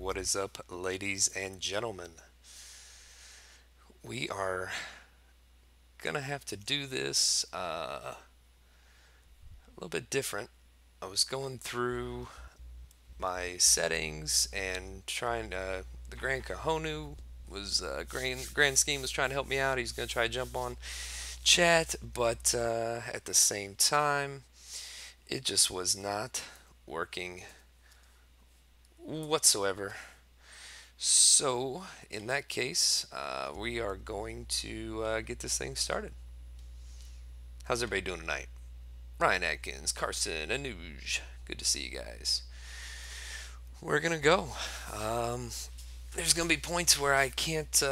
What is up, ladies and gentlemen? We are gonna have to do this a little bit different. I was going through my settings and trying to. The Grand Kahonu was Grand Scheme was trying to help me out. He's gonna try to jump on chat, but at the same time, it just was not working whatsoever. So, in that case, we are going to get this thing started. How's everybody doing tonight? Ryan Atkins, Carson, Anuj. Good to see you guys. We're gonna go. Um, there's gonna be points where I can't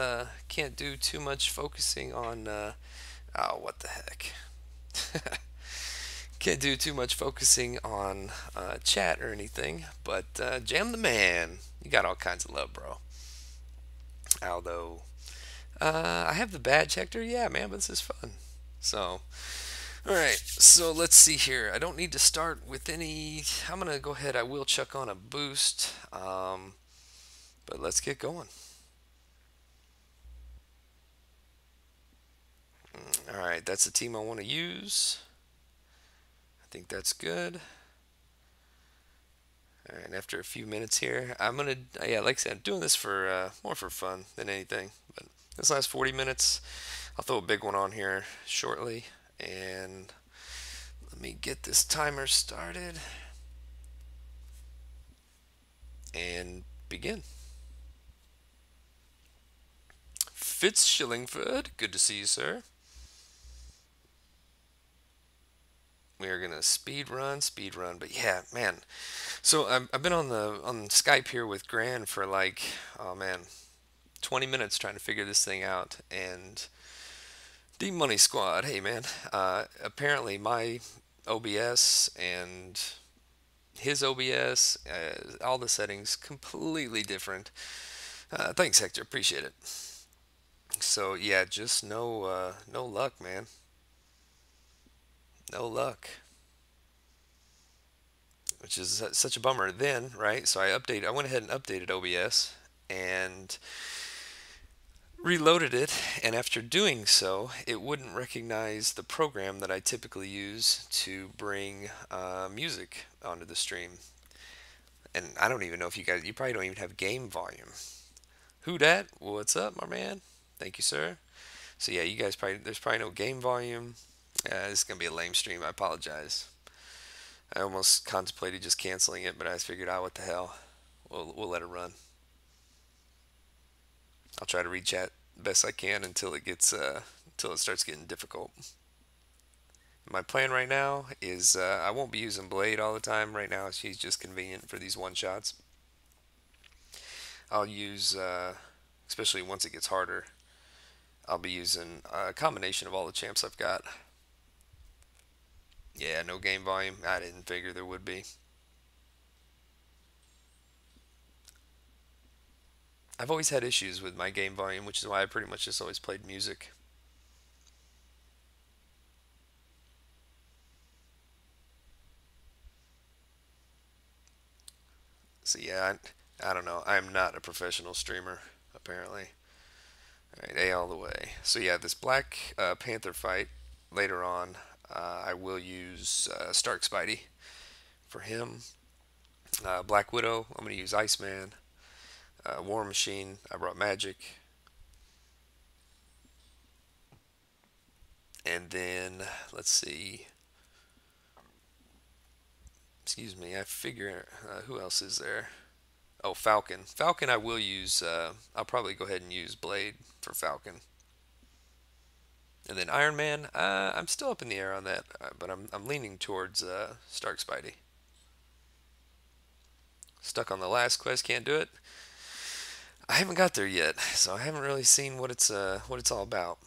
do too much focusing on. Oh, what the heck? Can't do too much focusing on chat or anything. But Jam the Man, you got all kinds of love, bro. Although I have the badge, Hector. Yeah, man, but this is fun. So, all right. So let's see here. I don't need to start with any. I'm gonna go ahead. I will chuck on a boost. But let's get going. All right, that's the team I want to use. I think that's good. All right, and after a few minutes here, I'm gonna. Yeah, like I said, I'm doing this for more for fun than anything. But this last 40 minutes, I'll throw a big one on here shortly, and let me get this timer started and begin. Fitz Shillingford, good to see you, sir. We are gonna speed run. But yeah, man. So I've been on Skype here with Gran for like, oh man, 20 minutes trying to figure this thing out. And D Money Squad, hey man. Apparently my OBS and his OBS, all the settings completely different. Thanks, Hector. Appreciate it. So yeah, just no luck, man. No luck, which is such a bummer. Then, right? So I went ahead and updated OBS and reloaded it, and after doing so, it wouldn't recognize the program that I typically use to bring music onto the stream. And I don't even know if you probably don't even have game volume. Who dat? What's up, my man? Thank you, sir. So yeah, you guys there's probably no game volume. This is gonna be a lame stream. I apologize. I almost contemplated just canceling it, but I figured, out what the hell, we'll let it run. I'll try to read chat best I can until it starts getting difficult. My plan right now is I won't be using Blade all the time. Right now, she's just convenient for these one shots. I'll use, especially once it gets harder, I'll be using a combination of all the champs I've got. Yeah, no game volume. I didn't figure there would be. I've always had issues with my game volume, which is why I pretty much just always played music. So yeah, I don't know. I'm not a professional streamer, apparently. All right, A all the way. So yeah, this Black Panther fight later on, I will use Stark Spidey for him. Black Widow, I'm going to use Iceman. War Machine, I brought Magic. And then, let's see. Excuse me, I figure, who else is there? Oh, Falcon. Falcon I will use, I'll probably go ahead and use Blade for Falcon. And then Iron Man, I'm still up in the air on that, but I'm leaning towards Stark Spidey. Stuck on the last quest, can't do it. I haven't got there yet, so I haven't really seen what it's all about.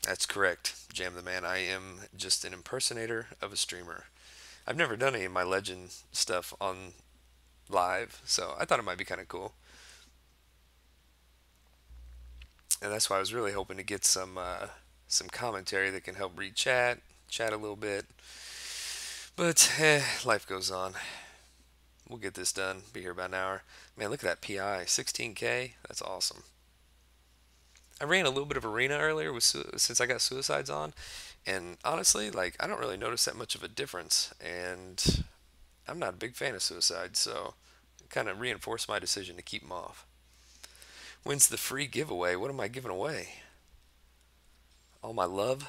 That's correct, Jam the Man. I am just an impersonator of a streamer. I've never done any of my legend stuff on live, so I thought it might be kind of cool. And that's why I was really hoping to get some commentary that can help read chat, chat a little bit. But life goes on. We'll get this done. Be here about an hour. Man, look at that PI, 16K. That's awesome. I ran a little bit of arena earlier since I got suicides on, and honestly, like I don't really notice that much of a difference. And I'm not a big fan of suicides, so it kind of reinforced my decision to keep them off. When's the free giveaway? What am I giving away? All my love?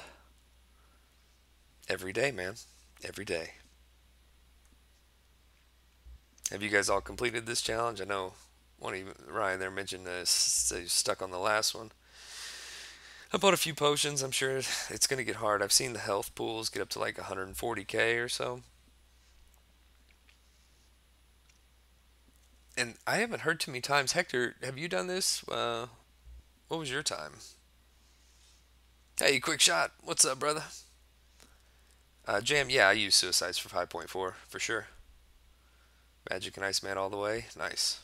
Every day, man. Every day. Have you guys all completed this challenge? I know one of you, Ryan there mentioned stuck on the last one. I bought a few potions. I'm sure it's going to get hard. I've seen the health pools get up to like 140k or so. And I haven't heard too many times. Hector, have you done this? What was your time? Hey, quick shot. What's up, brother? Jam, yeah, I use suicides for 5.4 for sure. Magic and Iceman all the way. Nice.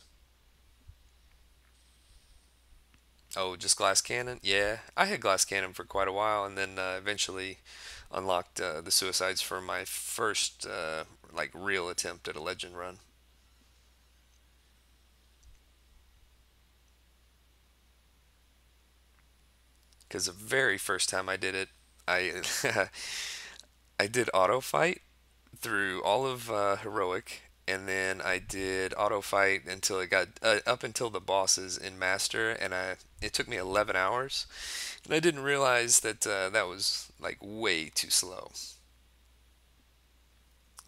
Oh, just glass cannon? Yeah, I had glass cannon for quite a while, and then eventually unlocked the suicides for my first like real attempt at a legend run. Because the very first time I did it, I I did auto fight through all of heroic, and then I did auto fight until it got up until the bosses in master, and I it took me 11 hours, and I didn't realize that that was like way too slow.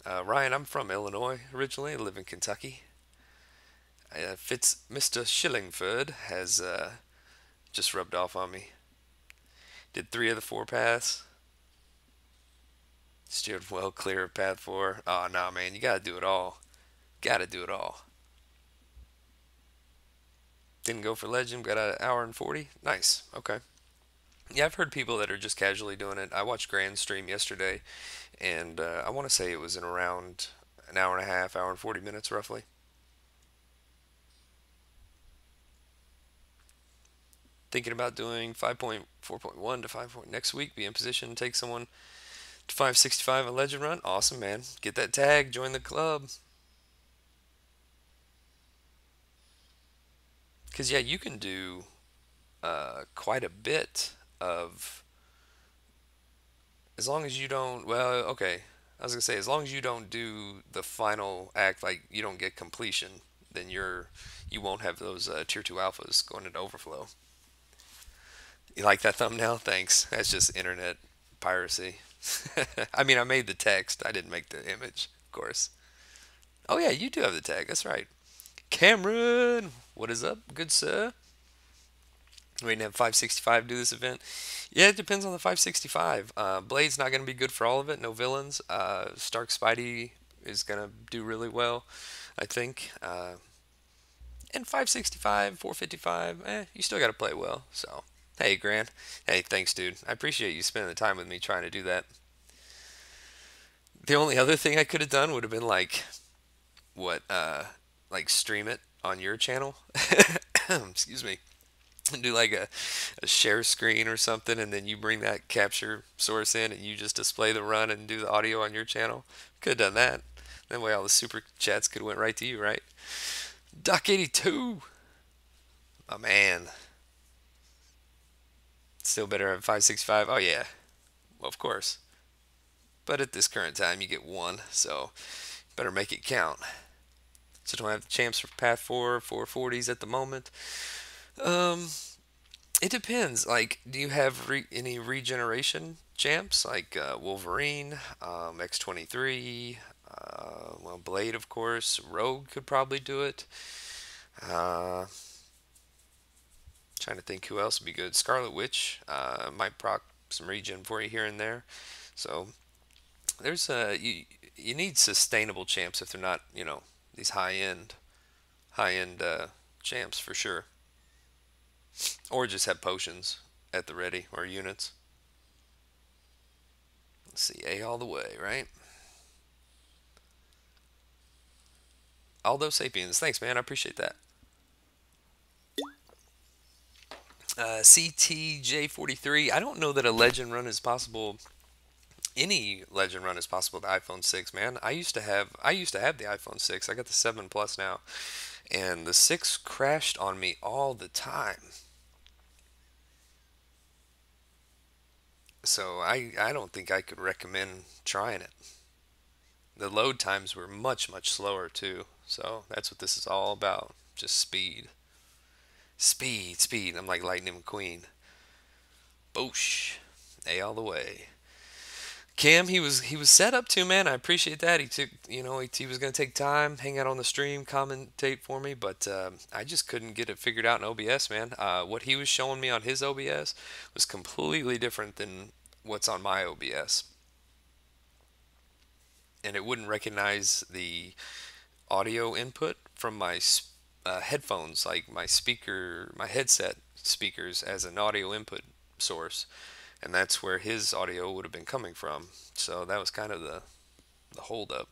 Ryan, I'm from Illinois originally. I live in Kentucky. Fitz Mr. Shillingford has just rubbed off on me. Did three of the four paths. Steered well clear of path four. Oh, nah, man, you gotta do it all. Gotta do it all. Didn't go for legend. Got an hour and 40. Nice. Okay. Yeah, I've heard people that are just casually doing it. I watched Grand stream yesterday, and I want to say it was in around an hour and a half, hour and 40 minutes roughly. Thinking about doing 5.4.1 to 5. Next week. Be in position to take someone to 565 a legend run. Awesome, man. Get that tag. Join the club. Because yeah, you can do quite a bit of as long as you don't. Well, okay. I was gonna say as long as you don't do the final act, like you don't get completion, then you won't have those tier two alphas going into overflow. You like that thumbnail? Thanks. That's just internet piracy. I mean, I made the text. I didn't make the image, of course. Oh yeah, you do have the tag. That's right. Cameron, what is up, good sir? Waiting to have 565 do this event. Yeah, it depends on the 565. Blade's not going to be good for all of it. No villains. Stark Spidey is going to do really well, I think. And 565, 455, you still got to play well. So, hey, Grant. Hey, thanks, dude. I appreciate you spending the time with me trying to do that. The only other thing I could have done would have been what, like stream it on your channel. Excuse me. Do like a share screen or something, and then you bring that capture source in and you just display the run and do the audio on your channel. Could have done that. That way all the super chats could have went right to you, right? Duck 82. Oh man. Still better at 565. Oh yeah. Well, of course. But at this current time you get one, so better make it count. So don't have the champs for Path 4, 440s at the moment. Um, it depends. Like, do you have any regeneration champs like Wolverine, X-23, well, Blade, of course. Rogue could probably do it. Uh, Trying to think who else would be good. Scarlet Witch might proc some regen for you here and there. So there's you need sustainable champs if they're not these high end champs for sure. Or just have potions at the ready or units. Let's see, A all the way, right? Aldo Sapiens, thanks, man. I appreciate that. CTJ43. I don't know that a legend run is possible Any legend run is possible with the iPhone 6, man. I used to have the iPhone 6. I got the 7 Plus now, and the 6 crashed on me all the time. So I don't think I could recommend trying it. The load times were much much slower too. So that's what this is all about. Just speed. Speed, speed. I'm like Lightning McQueen. Boosh. A all the way. Cam, he was set up to, man. I appreciate that. He took, he was gonna take time, hang out on the stream, commentate for me, but I just couldn't get it figured out in OBS, man. What he was showing me on his OBS was completely different than what's on my OBS, and it wouldn't recognize the audio input from my headphones, like my headset speakers, as an audio input source, and that's where his audio would have been coming from. So that was kind of the holdup.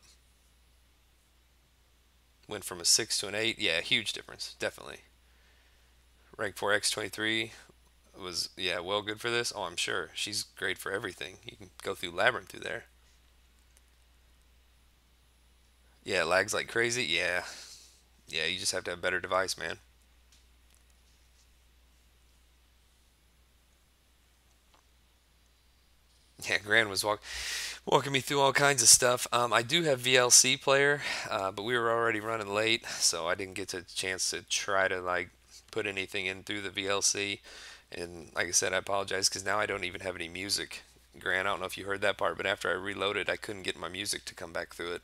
Went from a 6 to an 8. Yeah, huge difference, definitely. Rank 4 X23 was, yeah, well good for this. Oh, I'm sure. She's great for everything. You can go through Labyrinth through there. Yeah, lags like crazy. Yeah. Yeah, you just have to have a better device, man. Yeah, Gran was walking me through all kinds of stuff. I do have VLC player, but we were already running late, so I didn't get a chance to try to like put anything in through the VLC. And like I said, I apologize because now I don't even have any music. Grant, I don't know if you heard that part, but after I reloaded, I couldn't get my music to come back through it.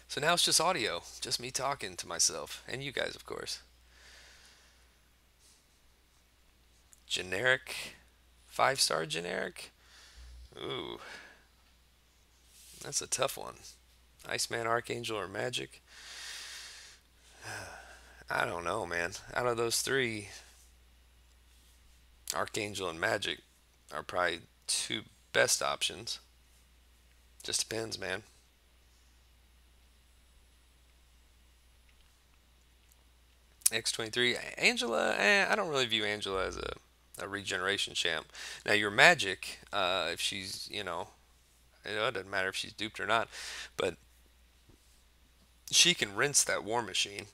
So now it's just audio, just me talking to myself and you guys, of course. Generic, 5-star generic. Ooh, that's a tough one. Iceman, Archangel, or Magic? I don't know, man. Out of those three, Archangel and Magic are probably two best options. Just depends, man. X23, Angela, I don't really view Angela as a regeneration champ. Now, your Magic, if she's, it doesn't matter if she's duped or not, but she can rinse that War Machine.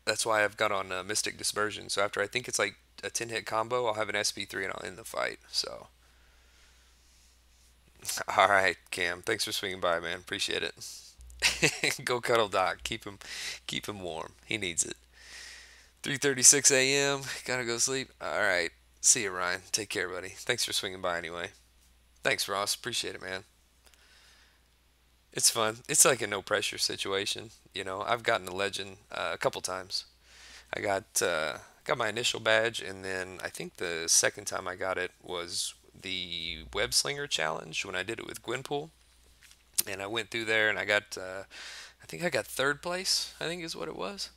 That's why I've got on Mystic Dispersion. So after I think it's like a 10 hit combo, I'll have an SP3 and I'll end the fight. So, all right, Cam. Thanks for swinging by, man. Appreciate it. Go cuddle Doc. Keep him warm. He needs it. 3:36 a.m. Gotta go sleep. All right. See you, Ryan. Take care, buddy. Thanks for swinging by anyway. Thanks, Ross. Appreciate it, man. It's fun. It's like a no pressure situation. I've gotten a legend a couple times. I got my initial badge, and then I think the second time I got it was the Web Slinger Challenge when I did it with Gwenpool, and I went through there and I think I got third place. I think is what it was.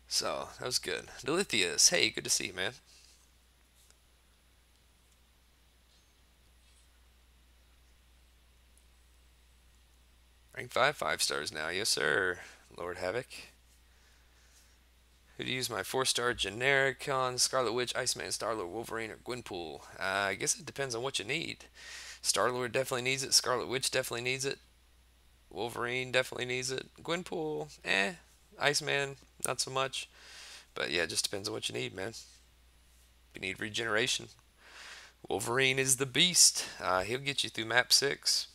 So that was good. Delithius, hey, good to see you, man. Rank 5, 5 stars now, yes sir. Lord Havoc. Who'd use my 4-star generic on Scarlet Witch, Iceman, Starlord, Wolverine, or Gwenpool? I guess it depends on what you need. Starlord definitely needs it. Scarlet Witch definitely needs it. Wolverine definitely needs it. Gwenpool, eh. Iceman, not so much. But yeah, it just depends on what you need, man. If you need regeneration, Wolverine is the beast. He'll get you through map 6.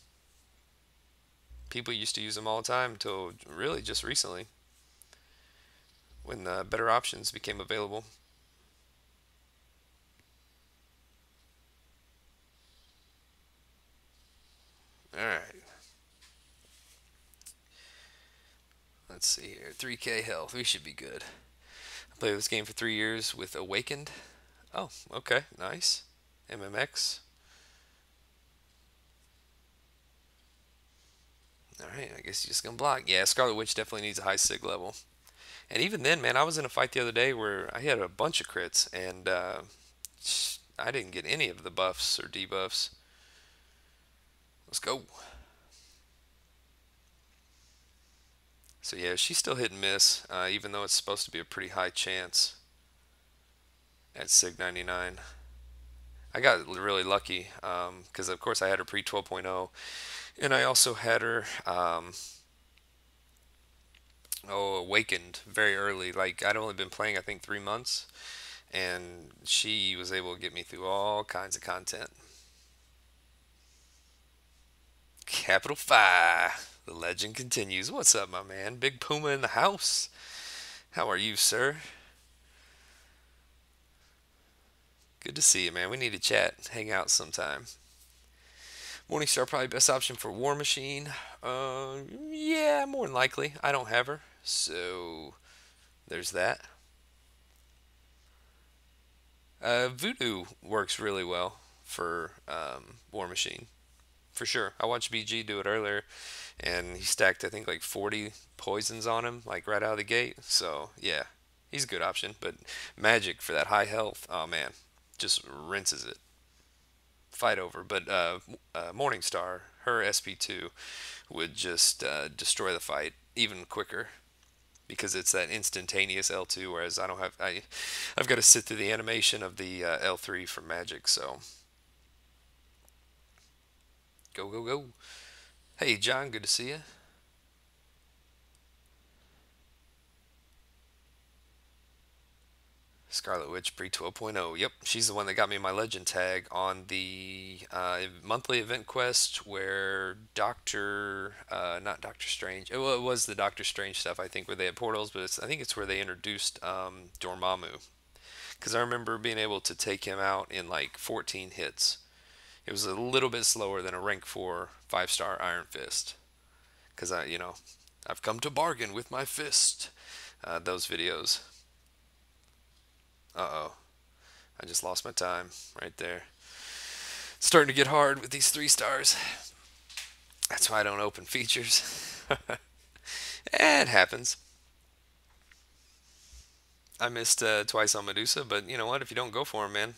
People used to use him all the time until really just recently when better options became available. Alright, let's see here. 3k health. We should be good. I played this game for 3 years with Awakened. Oh, okay. Nice. MMX. Alright, I guess you're just gonna block. Yeah, Scarlet Witch definitely needs a high sig level. And even then, man, I was in a fight the other day where I had a bunch of crits and I didn't get any of the buffs or debuffs. Let's go. So yeah, she's still hit and miss, even though it's supposed to be a pretty high chance. at Sig 99. I got really lucky because, of course, I had her pre 12.0, and I also had her awakened very early. Like I'd only been playing, I think, 3 months, and she was able to get me through all kinds of content. Capital Phi. The legend continues. What's up, my man? Big Puma in the house. How are you, sir? Good to see you, man. We need to chat, hang out sometime. Morningstar probably best option for War Machine. Yeah, more than likely. I don't have her, so there's that. Voodoo works really well for War Machine, for sure. I watched BG do it earlier, and he stacked, I think, like 40 poisons on him, like right out of the gate. So, yeah, he's a good option. But Magic for that high health, oh man, just rinses it. Fight over. But Morningstar, her SP2 would just destroy the fight even quicker because it's that instantaneous L2, whereas I don't have I've got to sit through the animation of the L3 for Magic. So go go go. Hey John, good to see you. Scarlet Witch pre 12.0. Yep, she's the one that got me my legend tag on the monthly event quest where not Doctor Strange. Well, it was the Doctor Strange stuff, I think, where they had portals, but I think it's where they introduced Dormammu. Because I remember being able to take him out in like 14 hits. It was a little bit slower than a rank 4 5-star Iron Fist. Because I've come to bargain with my fist. Those videos. Uh oh. I just lost my time right there. It's starting to get hard with these 3 stars. That's why I don't open features. It happens. I missed twice on Medusa, but you know what? If you don't go for them, man,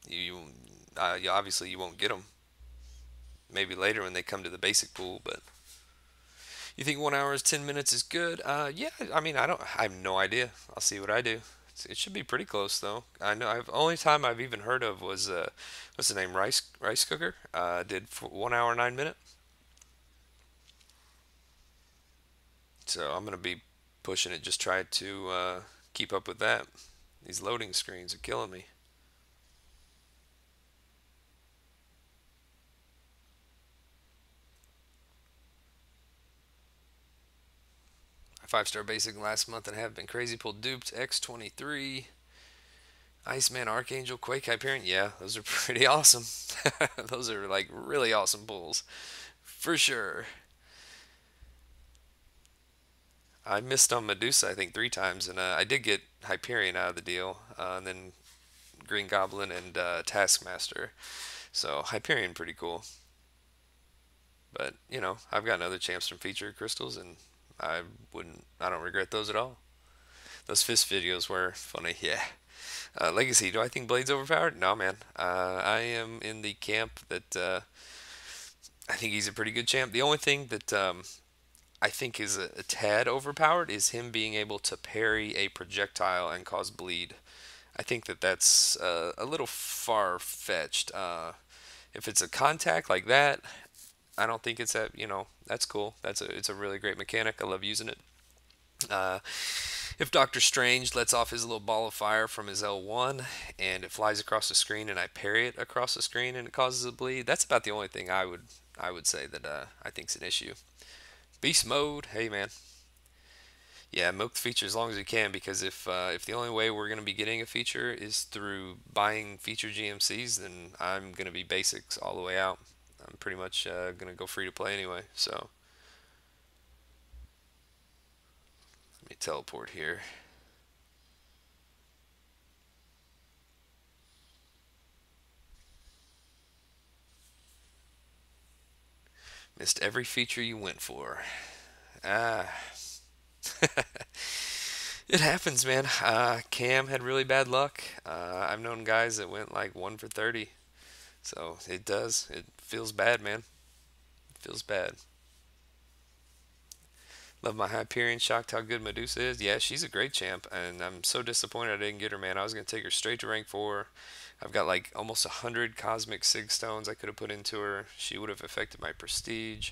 you, obviously you won't get them. Maybe later when they come to the basic pool, but you think 1 hour is 10 minutes is good? Yeah. I mean, I have no idea. I'll see what I do. It should be pretty close though. I know. Only time I've even heard of was what's the name? Rice cooker. Did 1 hour 9 minute. So I'm gonna be pushing it. Just try to keep up with that. These loading screens are killing me. A 5-star basic last month and have been crazy pulled duped X23. Iceman, Archangel, Quake, Hyperion. Yeah, those are pretty awesome. Those are like really awesome pulls. For sure. I missed on Medusa, I think, 3 times, and I did get Hyperion out of the deal, and then Green Goblin and Taskmaster. So Hyperion, pretty cool. But I've gotten other champs from feature crystals, and I don't regret those at all. Those fist videos were funny, yeah. Legacy, do I think Blade's overpowered? No, man. I am in the camp that I think he's a pretty good champ. The only thing that I think is a tad overpowered is him being able to parry a projectile and cause bleed. I think that's a little far-fetched. If it's a contact like that, I don't think it's that's cool. It's a really great mechanic. I love using it. Uh, if Doctor Strange lets off his little ball of fire from his L1 and it flies across the screen and I parry it across the screen and it causes a bleed, that's about the only thing I would say that I think's an issue. Beast mode, hey man. Yeah, milk the feature as long as you can because if the only way we're going to be getting a feature is through buying feature GMCs, then I'm going to be basics all the way out. I'm pretty much going to go free to play anyway. So let me teleport here. Missed every feature you went for. Ah. It happens, man. Cam had really bad luck. I've known guys that went like 1 for 30. So it does. It feels bad, man. It feels bad. Love my Hyperion. Shocked how good Medusa is. Yeah, she's a great champ, and I'm so disappointed I didn't get her, man. I was gonna take her straight to rank 4. I've got like almost 100 cosmic sig stones I could have put into her. She would have affected my prestige.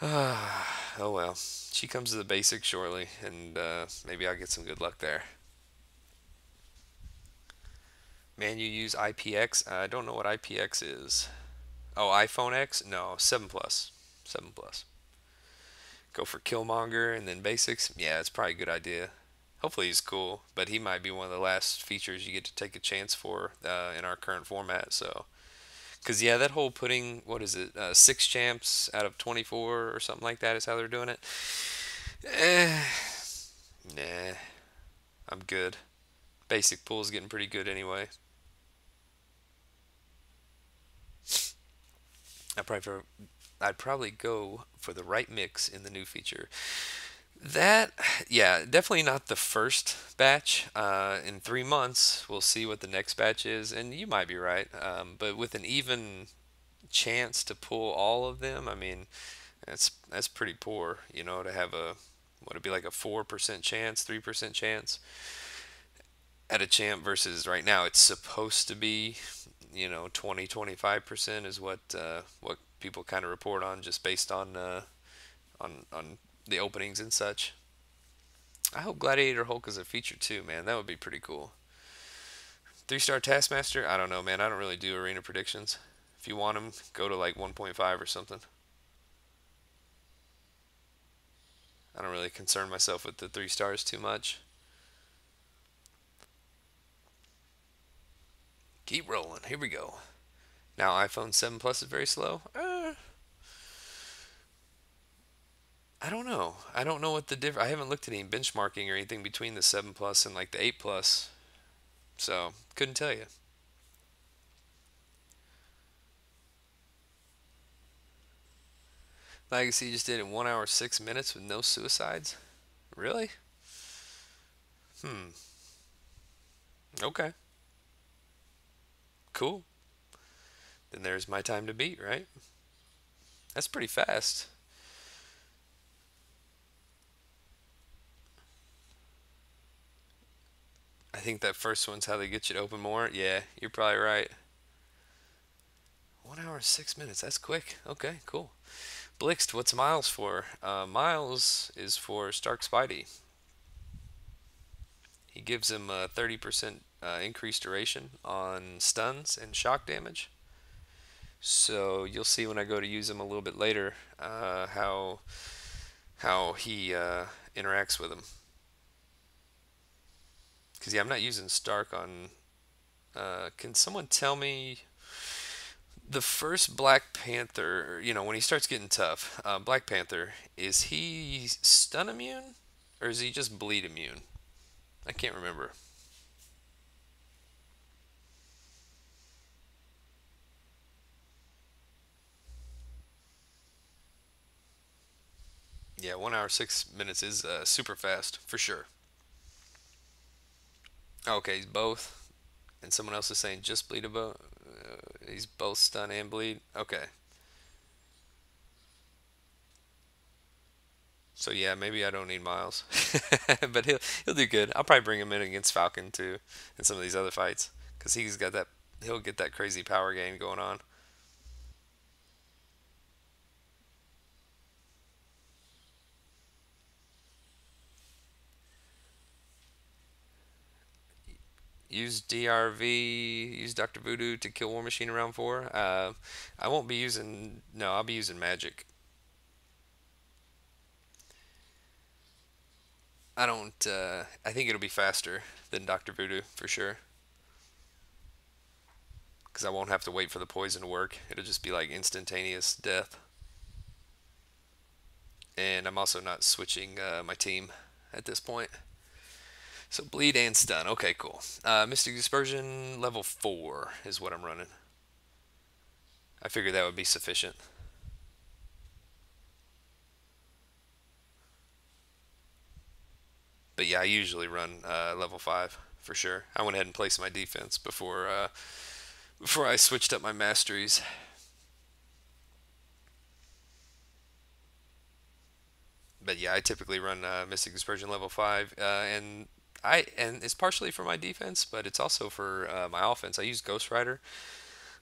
Oh well. She comes to the basics shortly, and maybe I'll get some good luck there. Man, you use IPX? I don't know what IPX is. Oh, iPhone X? No, 7 Plus. 7 Plus. Go for Killmonger and then basics. Yeah, it's probably a good idea. Hopefully he's cool, but he might be one of the last features you get to take a chance for in our current format. So, because yeah, that whole putting what is it, 6 champs out of 24 or something like that is how they're doing it. Eh, nah, I'm good. Basic pool's getting pretty good anyway. I probably I'd probably go for the right mix in the new feature. That, yeah, definitely not the first batch. In 3 months, we'll see what the next batch is, and you might be right. But with an even chance to pull all of them, I mean, that's pretty poor, to have a would it be like a 4% chance, 3% chance at a champ versus right now it's supposed to be, 20, 25% is what people kind of report on just based on the openings and such. I hope Gladiator Hulk is a feature too, man. That would be pretty cool. 3-star Taskmaster? I don't know, man. I don't really do arena predictions. If you want them, go to like 1.5 or something. I don't really concern myself with the 3 stars too much. Keep rolling. Here we go. Now iPhone 7 Plus is very slow. I don't know. I don't know what the I haven't looked at any benchmarking or anything between the 7 Plus and like the 8 Plus. So, couldn't tell you. Legacy just did it in 1 hour 6 minutes with no suicides. Really? Hmm. Okay. Cool. Then there's my time to beat, right? That's pretty fast. I think that first one's how they get you to open more. Yeah, you're probably right. 1 hour 6 minutes. That's quick. Okay, cool. Blixt, what's Miles for? Miles is for Stark Spidey. He gives him a 30% increased duration on stuns and shock damage. So you'll see when I go to use him a little bit later how he interacts with him. Because yeah, I'm not using Stark on. Can someone tell me the first Black Panther? When he starts getting tough, Black Panther, is he stun immune or is he just bleed immune? I can't remember. Yeah, 1 hour 6 minutes is super fast for sure. Okay, he's both, and someone else is saying just bleed about. He's both stun and bleed. Okay, so yeah, maybe I don't need Miles, but he'll do good. I'll probably bring him in against Falcon too, in some of these other fights, because he's got that. He'll get that crazy power gain going on. Use DRV, use Dr. Voodoo to kill War Machine around 4. I won't be using. No, I'll be using Magic. I don't. I think it'll be faster than Dr. Voodoo for sure. Because I won't have to wait for the poison to work. It'll just be like instantaneous death. And I'm also not switching my team at this point. So bleed and stun. Okay, cool. Mystic Dispersion level 4 is what I'm running. I figured that would be sufficient. But yeah, I usually run level 5 for sure. I went ahead and placed my defense before I switched up my masteries. But yeah, I typically run Mystic Dispersion level 5, and it's partially for my defense, but it's also for my offense. I use Ghost Rider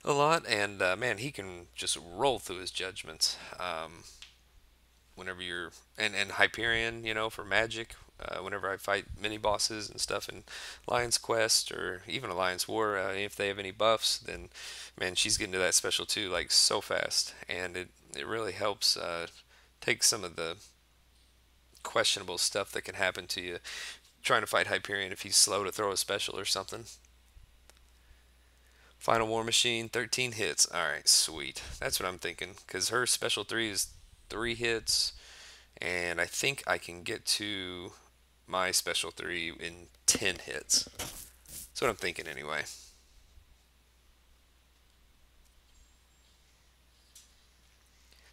a lot, and man, he can just roll through his judgments. Whenever you're and Hyperion, for magic. Whenever I fight mini bosses and stuff in Lion's Quest or even Alliance War, if they have any buffs, then man, she's getting to that special too, like so fast, and it really helps take some of the questionable stuff that can happen to you trying to fight Hyperion if he's slow to throw a special or something. Final War Machine, 13 hits. All right, sweet. That's what I'm thinking. Because her special 3 is 3 hits, and I think I can get to my special 3 in 10 hits. That's what I'm thinking anyway.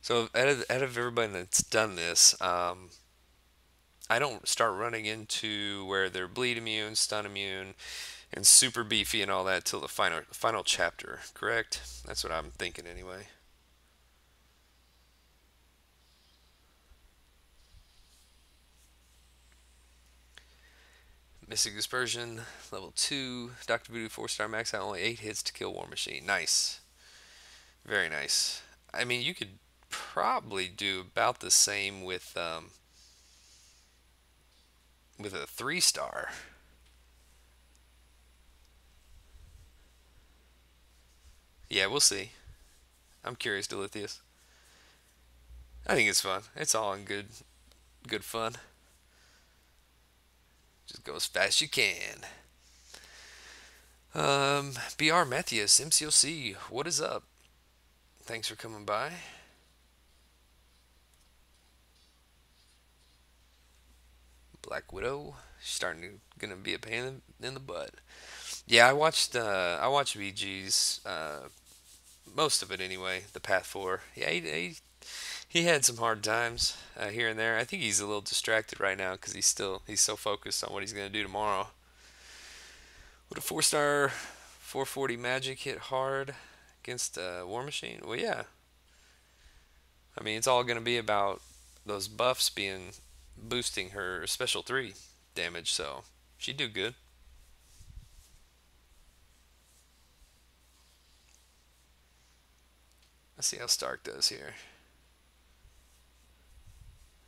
So out of everybody that's done this, I don't start running into where they're bleed immune, stun immune, and super beefy and all that till the final chapter. Correct? That's what I'm thinking anyway. Mystic Dispersion, level 2. Dr. Voodoo 4-star max out, only 8 hits to kill War Machine. Nice. Very nice. I mean, you could probably do about the same with a 3-star. Yeah, we'll see. I'm curious, Delithius. I think it's fun. It's all in good fun. Just go as fast as you can. BR Matthews, MCOC, what is up? Thanks for coming by. Black Widow, starting to gonna be a pain in the butt. Yeah, I watched VG's most of it anyway. The Path 4. Yeah, he had some hard times here and there. I think he's a little distracted right now because he's so focused on what he's gonna do tomorrow. Would a 4-star 440 magic hit hard against War Machine? Well, yeah. I mean, it's all gonna be about those buffs being boosting her special 3 damage, so she'd do good. Let's see how Stark does here.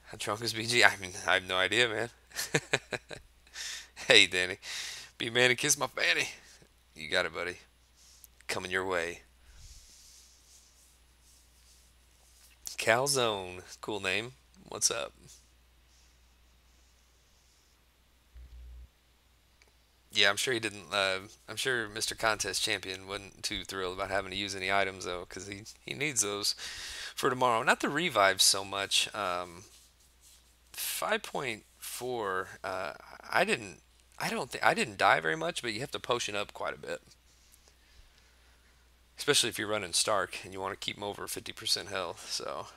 How drunk is BG? I mean, I have no idea, man. Hey, Danny. Be man and kiss my fanny. You got it, buddy. Coming your way. Calzone. Cool name. What's up? Yeah, I'm sure he didn't. I'm sure Mr. Contest Champion wasn't too thrilled about having to use any items though, because he needs those for tomorrow. Not the revives so much. 5.4. I didn't. I don't think I didn't die very much, but you have to potion up quite a bit, especially if you're running Stark and you want to keep him over 50% health. So,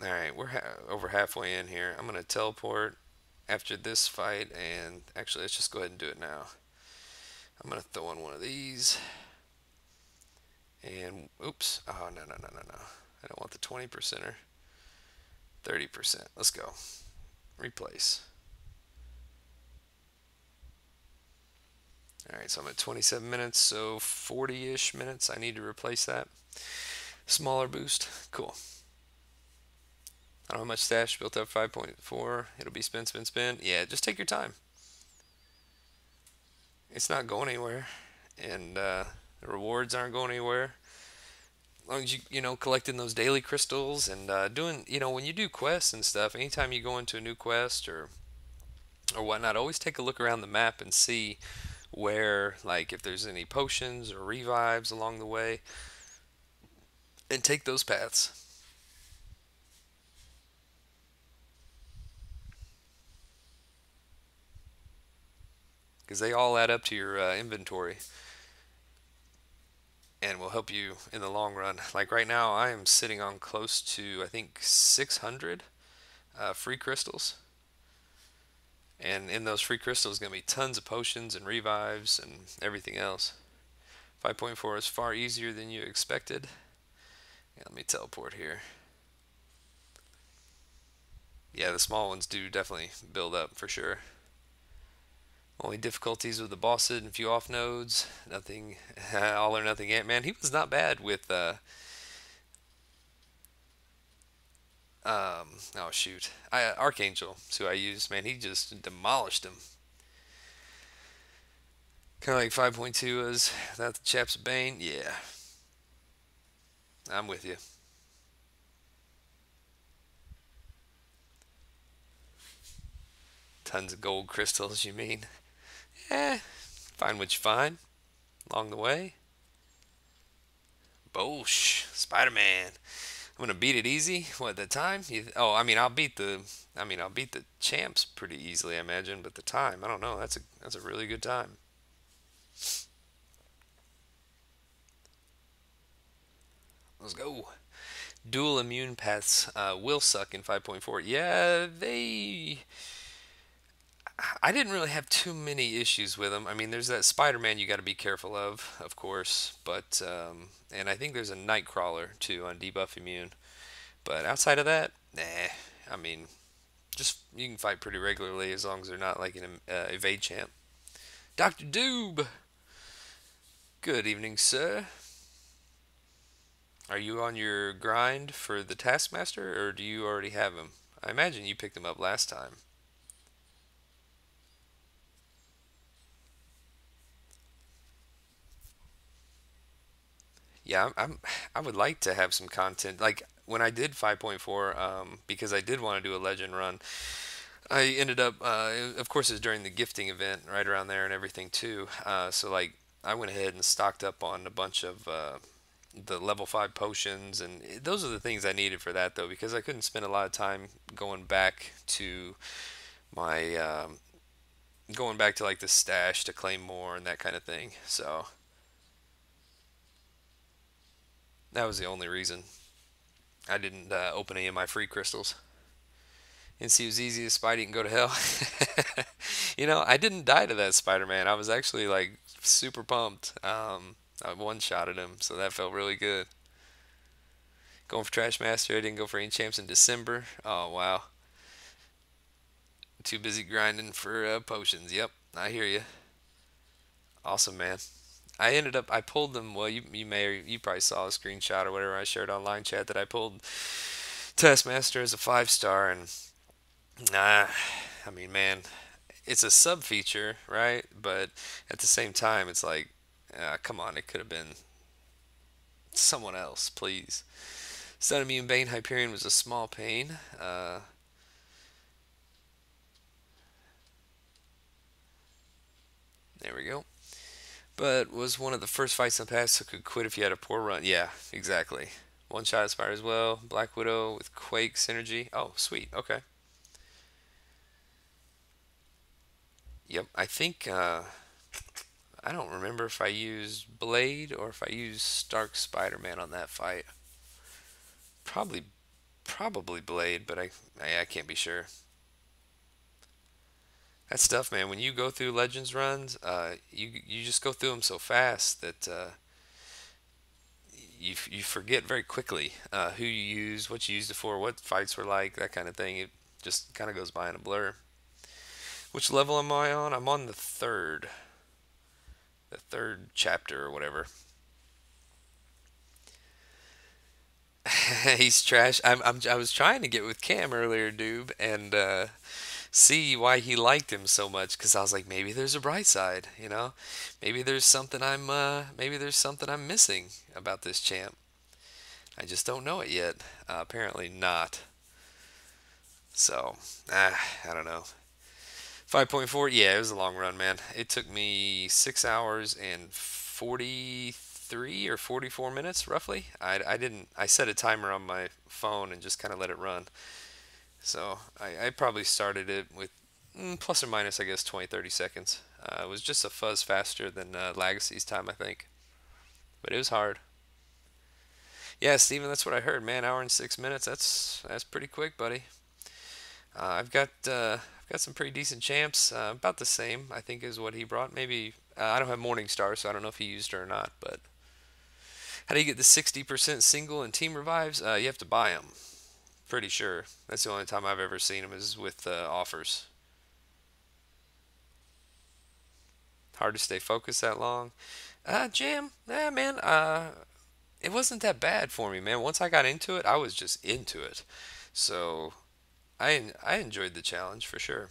all right, we're over halfway in here. I'm gonna teleport after this fight, and actually, let's just go ahead and do it now. I'm gonna throw in one of these, and oops. Oh no no no no no! I don't want the 20%er. 30%. Let's go. Replace. All right, so I'm at 27 minutes, so 40-ish minutes. I need to replace that. Smaller boost. Cool. I don't have much stash built up. 5.4. It'll be spin, spin, spin. Yeah, just take your time. It's not going anywhere, and the rewards aren't going anywhere. As long as you collecting those daily crystals and doing when you do quests and stuff. Anytime you go into a new quest or whatnot, always take a look around the map and see where, like, if there's any potions or revives along the way, and take those paths because they all add up to your inventory and will help you in the long run. Like right now, I am sitting on close to, I think, 600 free crystals. And in those free crystals, going to be tons of potions and revives and everything else. 5.4 is far easier than you expected. Yeah, let me teleport here. Yeah, the small ones do definitely build up for sure. Only difficulties with the boss and a few off nodes. Nothing, all or nothing Ant Man. He was not bad with oh shoot, Archangel. So I used, man, he just demolished him. Kind of like 5.2 was that the Chaps Bane. Yeah, I'm with you. Tons of gold crystals, you mean? Eh, find what you find along the way. Bosh, Spider Man. I'm gonna beat it easy. What the time? Oh, I mean, I'll beat the champs pretty easily, I imagine. But the time, I don't know. That's a really good time. Let's go. Dual immune paths will suck in 5.4. Yeah, they. I didn't really have too many issues with them. I mean, there's that Spider-Man you got to be careful of course. But and I think there's a Nightcrawler too on debuff immune. But outside of that, nah. I mean, just you can fight pretty regularly as long as they're not like an evade champ. Doctor Doob. Good evening, sir. Are you on your grind for the Taskmaster, or do you already have him? I imagine you picked him up last time. Yeah, I would like to have some content. Like when I did 5.4, because I did want to do a legend run, I ended up, of course, it's during the gifting event right around there and everything too. So like I went ahead and stocked up on a bunch of the level 5 potions, and those are the things I needed for that though, because I couldn't spend a lot of time going back to my going back to like the stash to claim more and that kind of thing. So that was the only reason I didn't open any of my free crystals. And see, it was easy as Spidey can go to hell. I didn't die to that Spider-Man. I was actually like super pumped. I one-shotted him, so that felt really good. Going for Trash Master, I didn't go for any champs in December. Oh wow, too busy grinding for potions. Yep, I hear you. Awesome, man. I pulled them. Well, you probably saw a screenshot or whatever I shared online chat that I pulled Taskmaster as a 5 star, and nah, I mean, man, it's a sub feature, right? But at the same time, it's like, come on, it could have been someone else, please. Sun Immune Bane Hyperion was a small pain. There we go. But was one of the first fights in the past, so could quit if you had a poor run. Yeah, exactly. One shot Aspire as well. Black Widow with Quake synergy. Oh, sweet. Okay. Yep. I think I don't remember if I used Blade or if I used Stark Spider-Man on that fight. Probably probably Blade, but I can't be sure. That stuff, man. When you go through Legends runs, you just go through them so fast that you forget very quickly who you use, what you used it for, what fights were like, that kind of thing. It just kind of goes by in a blur. Which level am I on? I'm on the third chapter or whatever. He's trash. I was trying to get with Cam earlier, dude, and see why he liked him so much. Because I was like, maybe there's a bright side. Maybe there's something I'm missing about this champ. I just don't know it yet. Apparently not. So, I don't know. 5.4, yeah, it was a long run, man. It took me 6 hours and 43 or 44 minutes, roughly. I set a timer on my phone and just kind of let it run. So I probably started it with plus or minus, I guess, 20, 30 seconds. It was just a fuzz faster than Legacy's time, I think. But it was hard. Yeah, Steven, that's what I heard, man. Hour and 6 minutes. That's pretty quick, buddy. I've got some pretty decent champs. About the same, I think, is what he brought. Maybe I don't have Morning Star, so I don't know if he used her or not. But How do you get the 60% single and team revives? You have to buy them. Pretty sure. That's the only time I've ever seen them is with offers. Hard to stay focused that long. Jam, man. It wasn't that bad for me, man. Once I got into it, I was just into it. So I enjoyed the challenge for sure.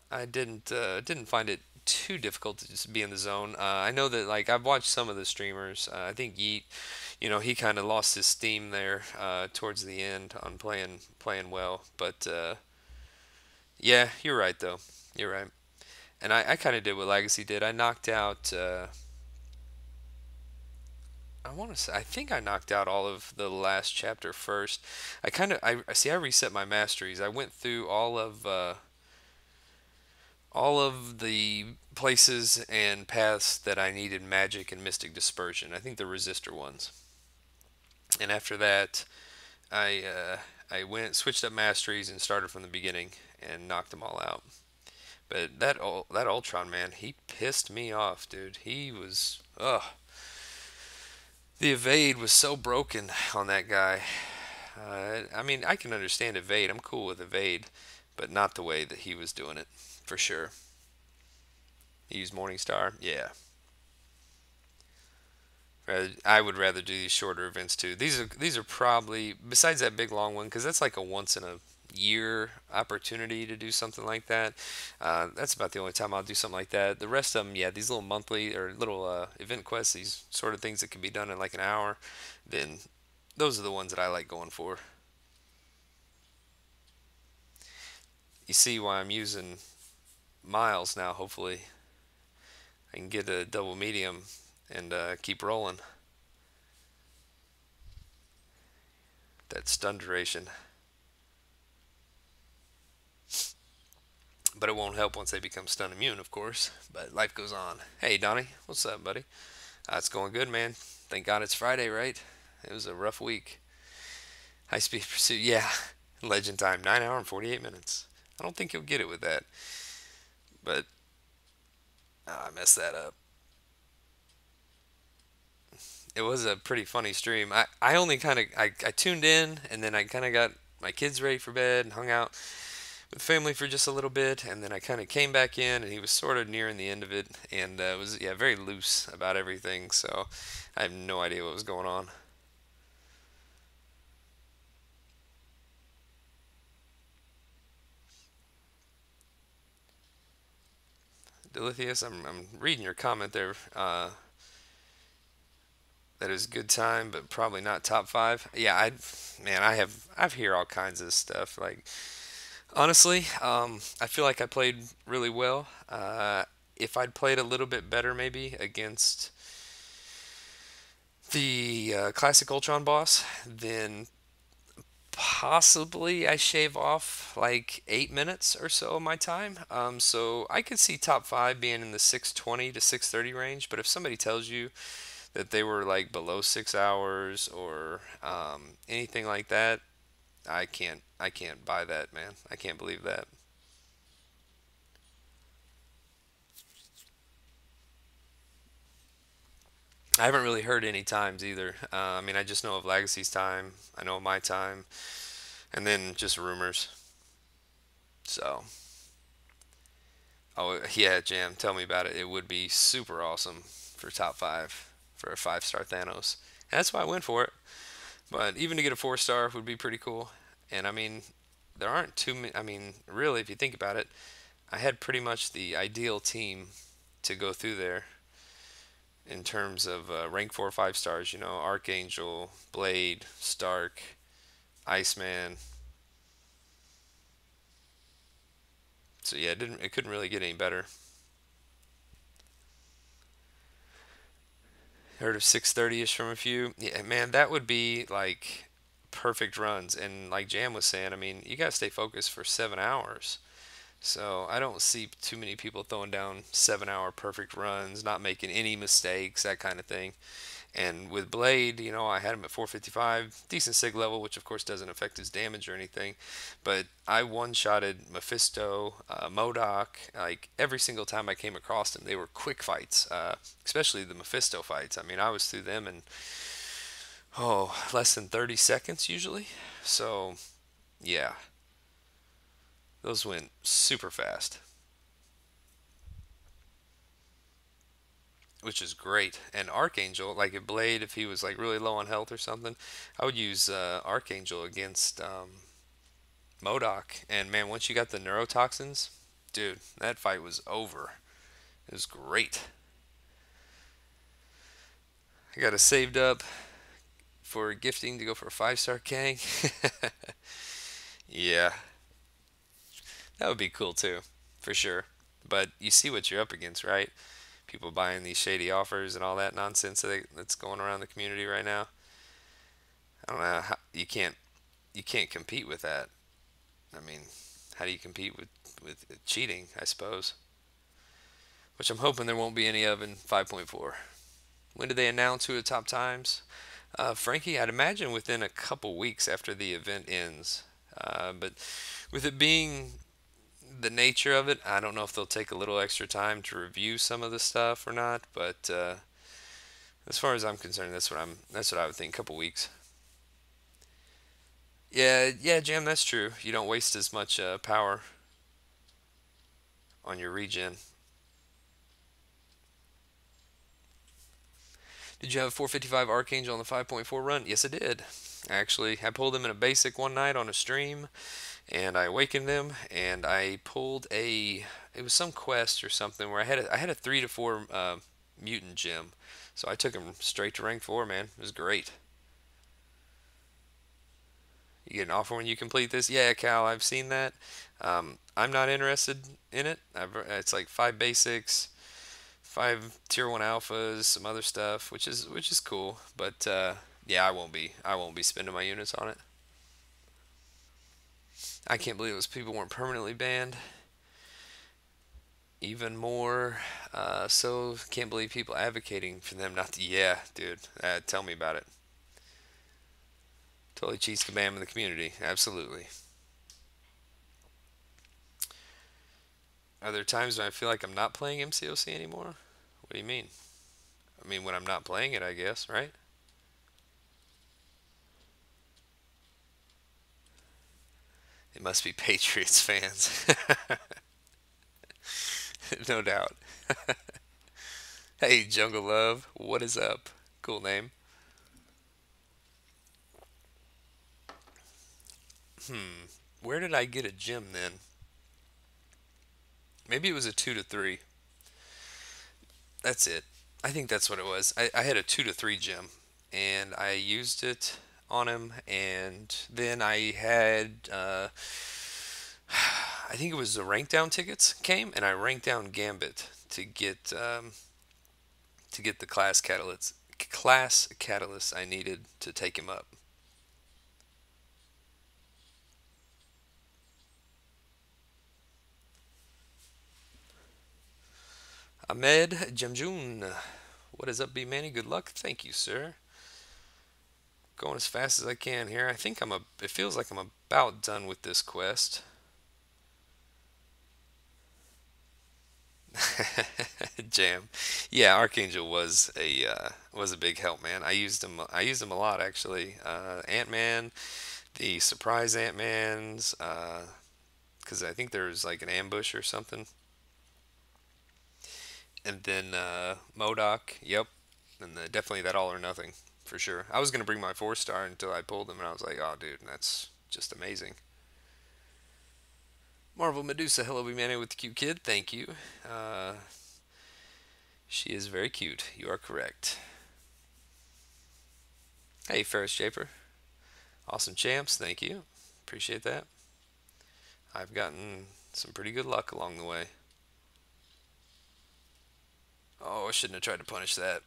I didn't find it too difficult to just be in the zone. I know that like I've watched some of the streamers. I think Yeet, he kind of lost his steam there towards the end on playing well. But yeah, you're right though. You're right. And I kind of did what Legacy did. I knocked out. I want to say I think I knocked out all of the last chapter first. I see. I reset my masteries. I went through all of the places and paths that I needed magic and mystic dispersion. I think the resistor ones. And after that, I went switched up masteries and started from the beginning and knocked them all out. But that Ultron man, he pissed me off, dude. He was ugh. The evade was so broken on that guy. I mean, I can understand evade. I'm cool with evade, but not the way that he was doing it, for sure. He used Morningstar. Yeah. I would rather do these shorter events too. These are probably besides that big long one because that's like a once in a year opportunity to do something like that. That's about the only time I'll do something like that. The rest of them, yeah, these little monthly or little event quests, these sort of things that can be done in like an hour, then those are the ones that I like going for. You see why I'm using miles now. Hopefully, I can get a double medium and keep rolling. That stun duration. But it won't help once they become stun immune, of course. But life goes on. Hey, Donnie, what's up, buddy? It's going good, man. Thank God it's Friday, right? It was a rough week. High speed pursuit, yeah. Legend time, 9 hour and 48 minutes. I don't think you'll get it with that, but I messed that up. It was a pretty funny stream. I only kind of I tuned in and then I kind of got my kids ready for bed and hung out with family for just a little bit, and then I kind of came back in, and he was sort of nearing the end of it, and was yeah very loose about everything. So I have no idea what was going on. Delithius, I'm reading your comment there. That is good time, but probably not top five. Yeah, man, I've hear all kinds of stuff. Like honestly, I feel like I played really well. If I'd played a little bit better, maybe against the classic Ultron boss, then possibly I shave off like 8 minutes or so of my time. So I could see top five being in the 620 to 630 range. But if somebody tells you that they were like below 6 hours or anything like that, I can't buy that, man. I can't believe that. I haven't really heard any times either. I mean, I just know of Legacy's time. I know of my time, and then just rumors. So, oh yeah, Jam, tell me about it. It would be super awesome for top five for a 5 star Thanos. And that's why I went for it. But even to get a 4 star would be pretty cool. And I mean, there aren't too many. I mean, really, if you think about it, I had pretty much the ideal team to go through there in terms of rank 4 5 stars. Archangel, Blade, Stark, Iceman. So yeah, it couldn't really get any better. Heard of 630ish from a few. Yeah, man, that would be like perfect runs. And like Jam was saying, I mean, you gotta stay focused for 7 hours. So I don't see too many people throwing down 7 hour perfect runs, not making any mistakes, that kind of thing. And with Blade, I had him at 455, decent sig level, which of course doesn't affect his damage or anything. But I one-shotted Mephisto, MODOK, like every single time I came across them. They were quick fights, especially the Mephisto fights. I mean, I was through them in, less than 30 seconds usually. So, yeah, those went super fast, which is great. And Archangel, like a Blade, if he was like really low on health or something, I would use Archangel against MODOK. And man, once you got the neurotoxins, dude, that fight was over. It was great. I got it saved up for gifting to go for a 5-star Kang. Yeah, that would be cool too, for sure. But you see what you're up against, right? People buying these shady offers and all that nonsense that's going around the community right now. I don't know how you can't compete with that. I mean, how do you compete with cheating? I suppose. Which I'm hoping there won't be any of in 5.4. When did they announce who the top times? Frankie, I'd imagine within a couple weeks after the event ends. But with it being the nature of it, I don't know if they'll take a little extra time to review some of the stuff or not. But as far as I'm concerned, that's what I would think. Couple weeks. Yeah, yeah, Jam. That's true. You don't waste as much power on your regen. Did you have a 455 Archangel on the 5.4 run? Yes, I did. Actually, I pulled him in a basic one night on a stream, and I awakened him, and I pulled it was some quest or something where I had a 3 to 4 mutant gem, so I took him straight to rank 4. Man, it was great. You get an offer when you complete this? Yeah, Cal, I've seen that. I'm not interested in it. It's like 5 basics, 5 tier 1 alphas, some other stuff, which is cool. But yeah, I won't be spending my units on it. I can't believe those people weren't permanently banned. Even more, so can't believe people advocating for them not to. Yeah, dude, tell me about it. Totally cheats Kabam in the community. Absolutely. Are there times when I feel like I'm not playing MCOC anymore? What do you mean? I mean when I'm not playing it, I guess, right? It must be Patriots fans. No doubt. Hey, Jungle Love, what is up? Cool name. Hmm. Where did I get a gem then? Maybe it was a 2 to 3. That's it. I think that's what it was. I had a 2 to 3 gem, and I used it on him, and then I had I think it was the rank down tickets came, and I ranked down Gambit to get the class catalyst I needed to take him up. Ahmed Jamjoon, what is up, B Manny? Good luck. Thank you, sir. Going as fast as I can here. I think it feels like I'm about done with this quest. Jam. Yeah, Archangel was a big help, man. I used him a lot actually. Ant-Man, the surprise Ant-Mans, because I think there was like an ambush or something, and then MODOK. Yep, and definitely that all or nothing for sure. I was gonna bring my 4-star until I pulled him, and I was like, oh, dude, that's just amazing. Marvel Medusa, hello, be man with the cute kid. Thank you. Uh, she is very cute. You are correct. Hey, Ferris Shaper. Awesome champs. Thank you. Appreciate that. I've gotten some pretty good luck along the way. Oh, I shouldn't have tried to punish that.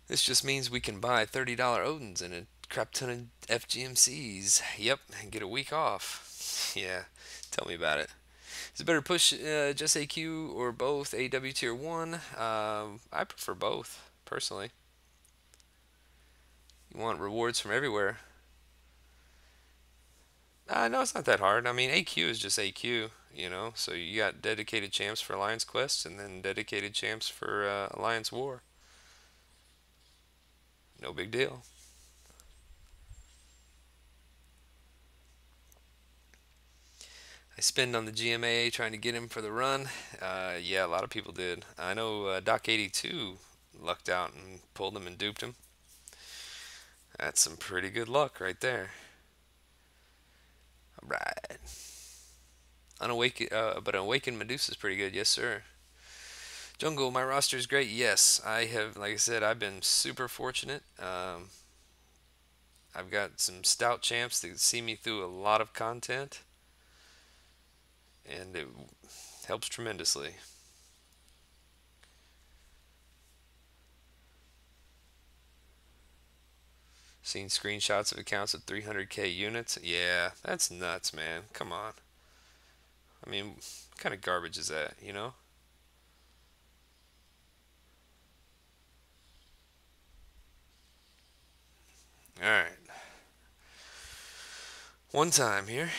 This just means we can buy $30 Odins and a crap ton of FGMCs. Yep, and get a week off. Yeah, tell me about it. Is it better to push just AQ or both AW tier 1? I prefer both, personally. You want rewards from everywhere. No, it's not that hard. I mean, AQ is just AQ, you know? So you got dedicated champs for Alliance Quests and then dedicated champs for Alliance War. No big deal. I spend on the GMA trying to get him for the run. Yeah, a lot of people did. I know Doc 82 lucked out and pulled him and duped him. That's some pretty good luck right there. All right. But Awakened Medusa is pretty good. Yes, sir. Jungle, my roster is great. Yes, I have. Like I said, I've been super fortunate. I've got some stout champs that see me through a lot of content, and it helps tremendously. Seen screenshots of accounts with 300k units. Yeah, that's nuts, man. Come on. I mean, what kind of garbage is that, you know? Alright. One time here.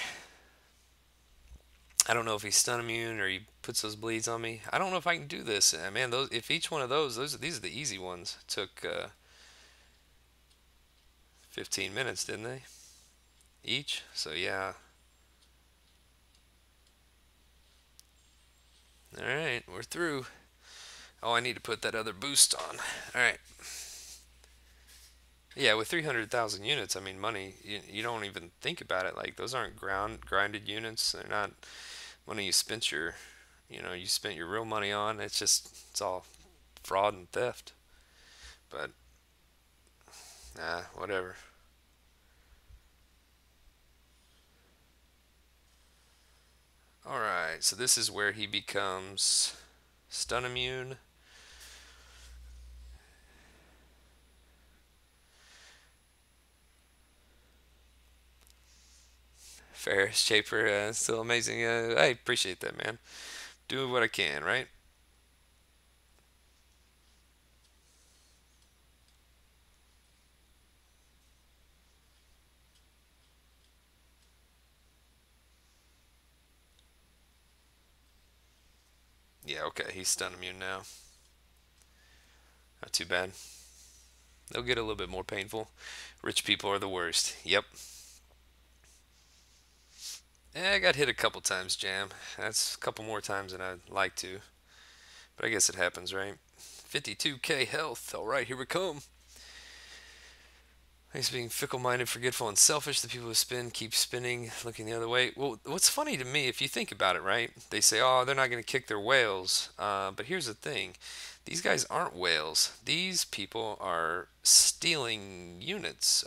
I don't know if he's stun immune or he puts those bleeds on me. I don't know if I can do this. Man, those if each one of those these are the easy ones. Took 15 minutes, didn't they? Each. So yeah. Alright, we're through. Oh, I need to put that other boost on. Alright. Yeah, with 300,000 units, I mean, money, you don't even think about it. Like, those aren't grinded units. They're not money you spent you spent your real money on. It's all fraud and theft. But, nah, whatever. Alright, so this is where he becomes stun immune. Ferris Shaper, still amazing. I appreciate that, man. Doing what I can, right? Yeah, okay, he's stun immune now. Not too bad. They'll get a little bit more painful. Rich people are the worst. Yep. I got hit a couple times, Jam. That's a couple more times than I'd like to. But I guess it happens, right? 52k health. Alright, here we come. He's being fickle-minded, forgetful, and selfish. The people who spin keep spinning, looking the other way. Well, what's funny to me, if you think about it, right? They say, oh, they're not going to kick their whales. But here's the thing. These guys aren't whales. These people are stealing units.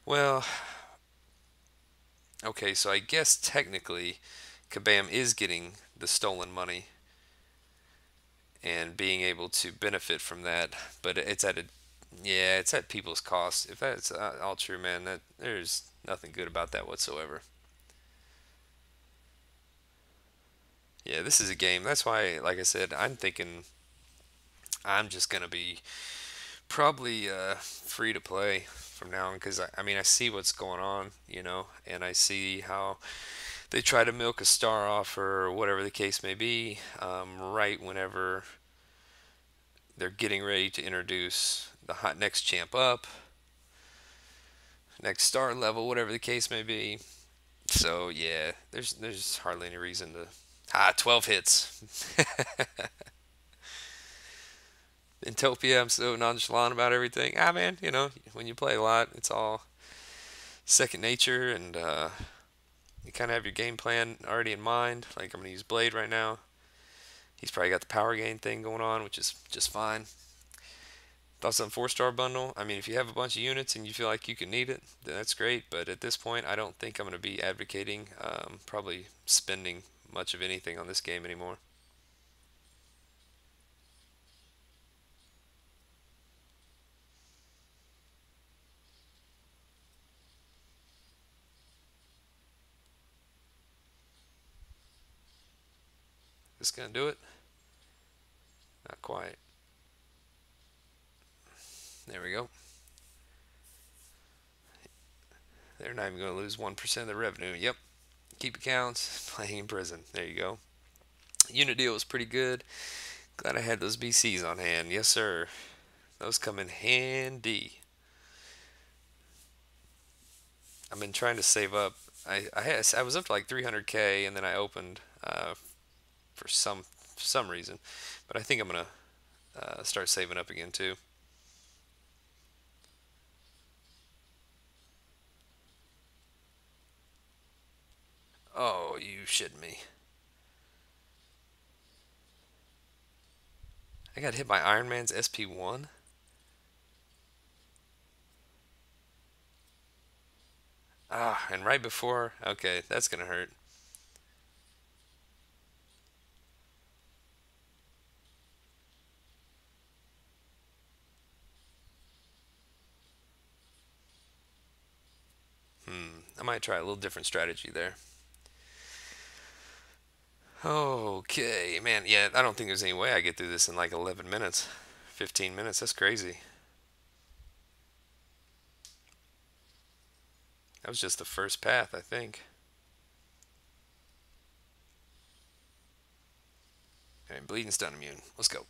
Well, okay, so I guess technically Kabam is getting the stolen money and being able to benefit from that, but it's at a yeah, it's at people's cost. If that's all true, man, that there's nothing good about that whatsoever. Yeah, this is a game. That's why, like I said, I'm thinking I'm just gonna be probably free to play from now on because I mean I see what's going on, and I see how they try to milk a star offer or whatever the case may be, right whenever they're getting ready to introduce the hot next champ up, next star level, whatever the case may be. So yeah, there's hardly any reason to 12 hits. Intopia, I'm so nonchalant about everything. Man, when you play a lot, it's all second nature, and you kind of have your game plan already in mind. Like I'm gonna use Blade right now. He's probably got the power gain thing going on, which is just fine. Thoughts on 4-star bundle? I mean, if you have a bunch of units and you feel like you can need it, then that's great. But at this point, I don't think I'm going to be advocating probably spending much of anything on this game anymore. This gonna do it? Not quite. There we go. They're not even gonna lose 1% of the revenue. Yep. Keep accounts, playing in prison. There you go. Unit deal was pretty good. Glad I had those BCs on hand. Yes, sir. Those come in handy. I've been trying to save up. I was up to like 300K, and then I opened for some reason, but I think I'm gonna start saving up again too. Oh, you shitting me? I got hit by Iron Man's SP1. Ah, and right before. Okay, that's gonna hurt. I might try a little different strategy there. Okay, man. Yeah, I don't think there's any way I get through this in like 11 minutes, 15 minutes. That's crazy. That was just the first path, I think. Okay, bleeding stun immune. Let's go.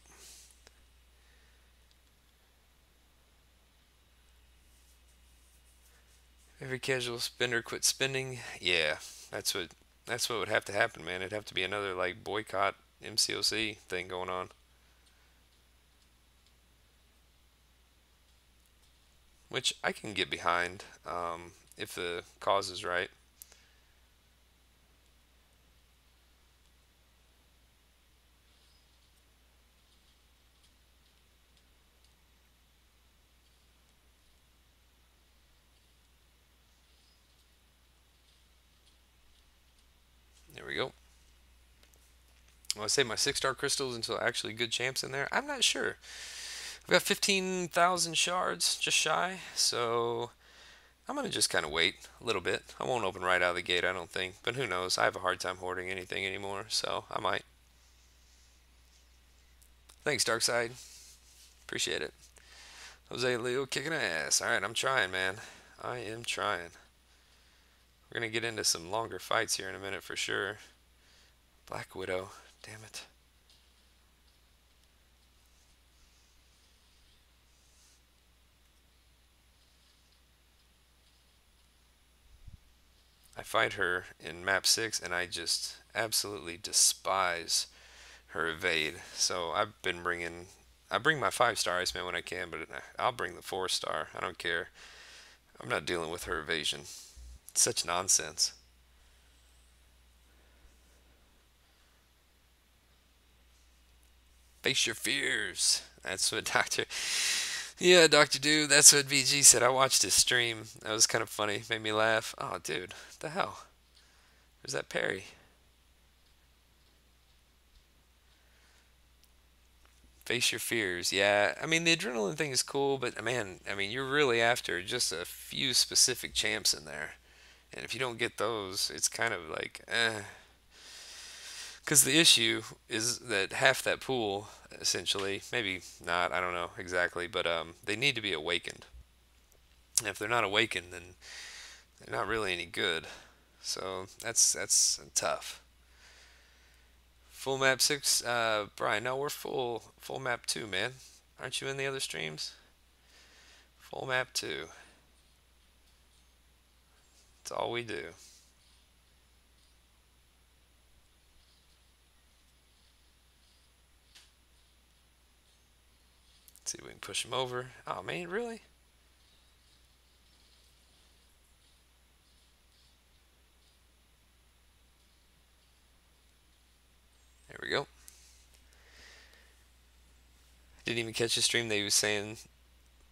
Every casual spender quit spending. Yeah, that's what that's what would have to happen, man. It'd have to be another like boycott MCOC thing going on, which I can get behind if the cause is right. There we go. Well, I save my 6-star crystals until actually good champs in there. I'm not sure. I've got 15,000 shards, just shy. So I'm gonna just kind of wait a little bit. I won't open right out of the gate, I don't think. But who knows? I have a hard time hoarding anything anymore, so I might. Thanks, Darkside. Appreciate it. Jose Leo kicking ass. All right, I'm trying, man. I am trying. We're gonna get into some longer fights here in a minute for sure. Black Widow. Damn it. I fight her in map 6 and I just absolutely despise her evade. So I bring my 5-star Iceman when I can, but I'll bring the 4-star. I don't care. I'm not dealing with her evasion. It's such nonsense. Face your fears. That's what Doctor. Yeah, Doctor Dude. That's what VG said. I watched his stream. That was kind of funny. Made me laugh. Oh, dude, what the hell? Where's that parry? Face your fears. Yeah, I mean the adrenaline thing is cool, but man, I mean you're really after just a few specific champs in there, and if you don't get those, it's kind of like, eh. Because the issue is that half that pool, essentially, maybe not, I don't know exactly, but they need to be awakened. And if they're not awakened, then they're not really any good. So that's tough. Full map 6, Brian. No, we're full map 2, man. Aren't you in the other streams? Full map 2. That's all we do. Let's see if we can push him over. Oh man, really? There we go. Didn't even catch the stream. They was saying,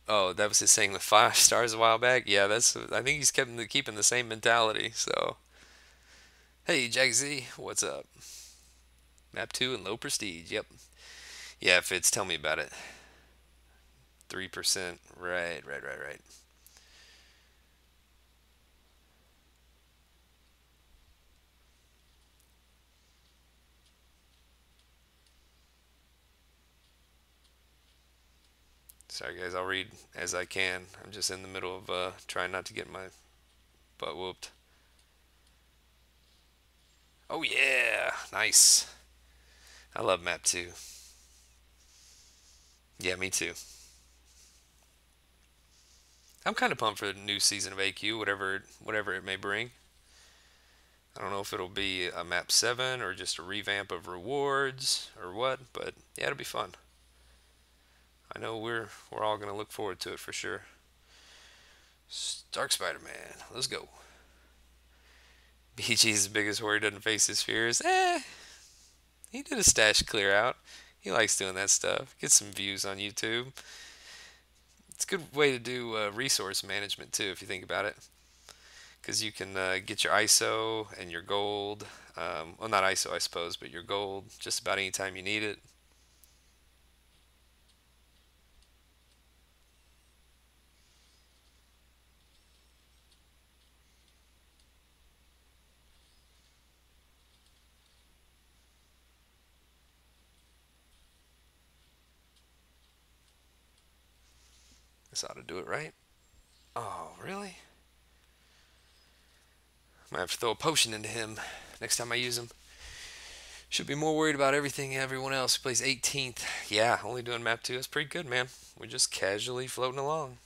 oh, that was his saying the 5 stars a while back. Yeah, that's. I think he's keeping the same mentality. So, hey, Jack Z, what's up? Map 2 and low prestige. Yep. Yeah, Fitz, tell me about it. 3%. Right. Sorry guys, I'll read as I can. I'm just in the middle of trying not to get my butt whooped. Oh yeah, nice. I love map 2. Yeah, me too. I'm kind of pumped for the new season of AQ, whatever it may bring. I don't know if it'll be a map 7 or just a revamp of rewards or what, but yeah, it'll be fun. I know we're all gonna look forward to it for sure. Stark Spider-Man, let's go. BG's biggest worry doesn't face his fears. He did a stash clear out. He likes doing that stuff. Get some views on YouTube. It's a good way to do resource management too, if you think about it, because you can get your ISO and your gold. Well, not ISO, I suppose, but your gold just about any time you need it. This ought to do it right. Oh, really? Might have to throw a potion into him next time I use him. Should be more worried about everything everyone else who plays 18th. Yeah, only doing map 2. That's pretty good, man. We're just casually floating along.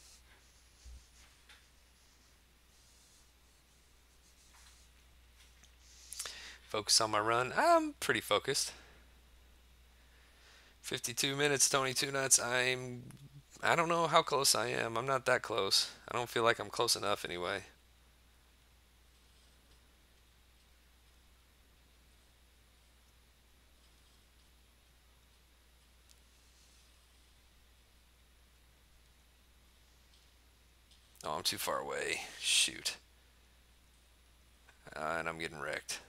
Focus on my run. I'm pretty focused. 52 minutes, Tony Two Nuts. I don't know how close I am. I'm not that close. I don't feel like I'm close enough anyway. Oh, I'm too far away. Shoot. And I'm getting wrecked.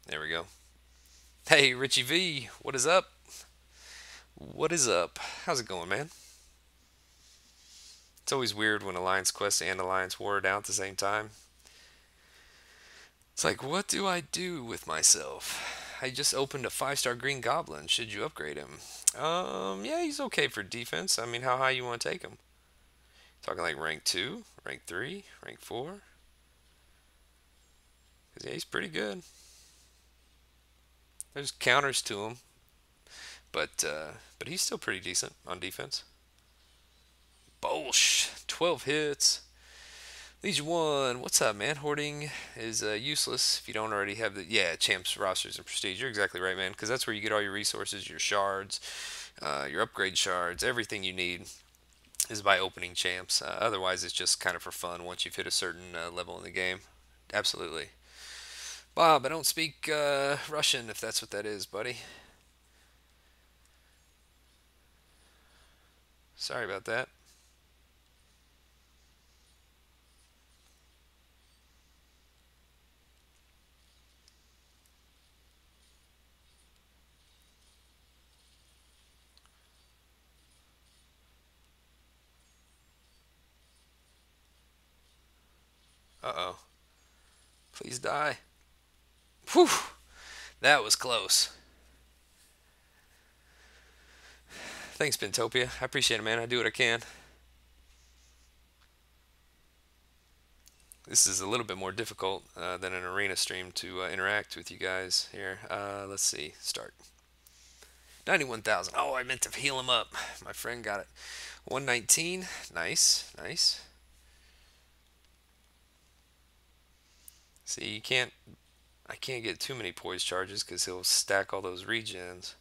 There we go. Hey, Richie V, what is up? What is up? How's it going, man? It's always weird when Alliance Quest and Alliance War are down at the same time. It's like, what do I do with myself? I just opened a 5-star Green Goblin. Should you upgrade him? Yeah, he's okay for defense. I mean, how high you want to take him? Talking like rank 2, rank 3, rank 4? Because, yeah, he's pretty good. There's counters to him, but he's still pretty decent on defense. Bolsh, 12 hits. Legion 1, what's up, man? Hoarding is useless if you don't already have the... Yeah, champs, rosters, and prestige. You're exactly right, man, because that's where you get all your resources, your shards, your upgrade shards, everything you need is by opening champs. Otherwise, it's just kind of for fun once you've hit a certain level in the game. Absolutely. Bob, I don't speak Russian, if that's what that is, buddy. Sorry about that. Uh-oh. Please die. Whew. That was close. Thanks, Bentopia. I appreciate it, man. I do what I can. This is a little bit more difficult than an arena stream to interact with you guys here. Let's see. Start. 91,000. Oh, I meant to heal him up. My friend got it. 119. Nice. Nice. See, you can't... I can't get too many poise charges because he'll stack all those regens.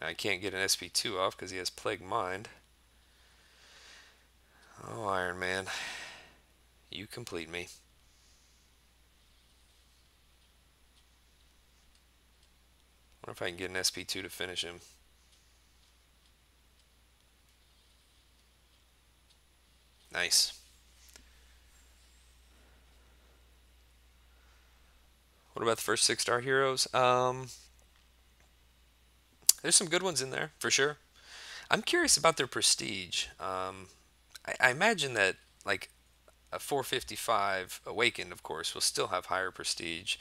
I can't get an SP2 off because he has Plague Mind. Oh, Iron Man. You complete me. I wonder if I can get an SP2 to finish him. Nice. What about the first 6 star heroes? There's some good ones in there for sure. I'm curious about their prestige. I imagine that like a 455 awakened, of course, will still have higher prestige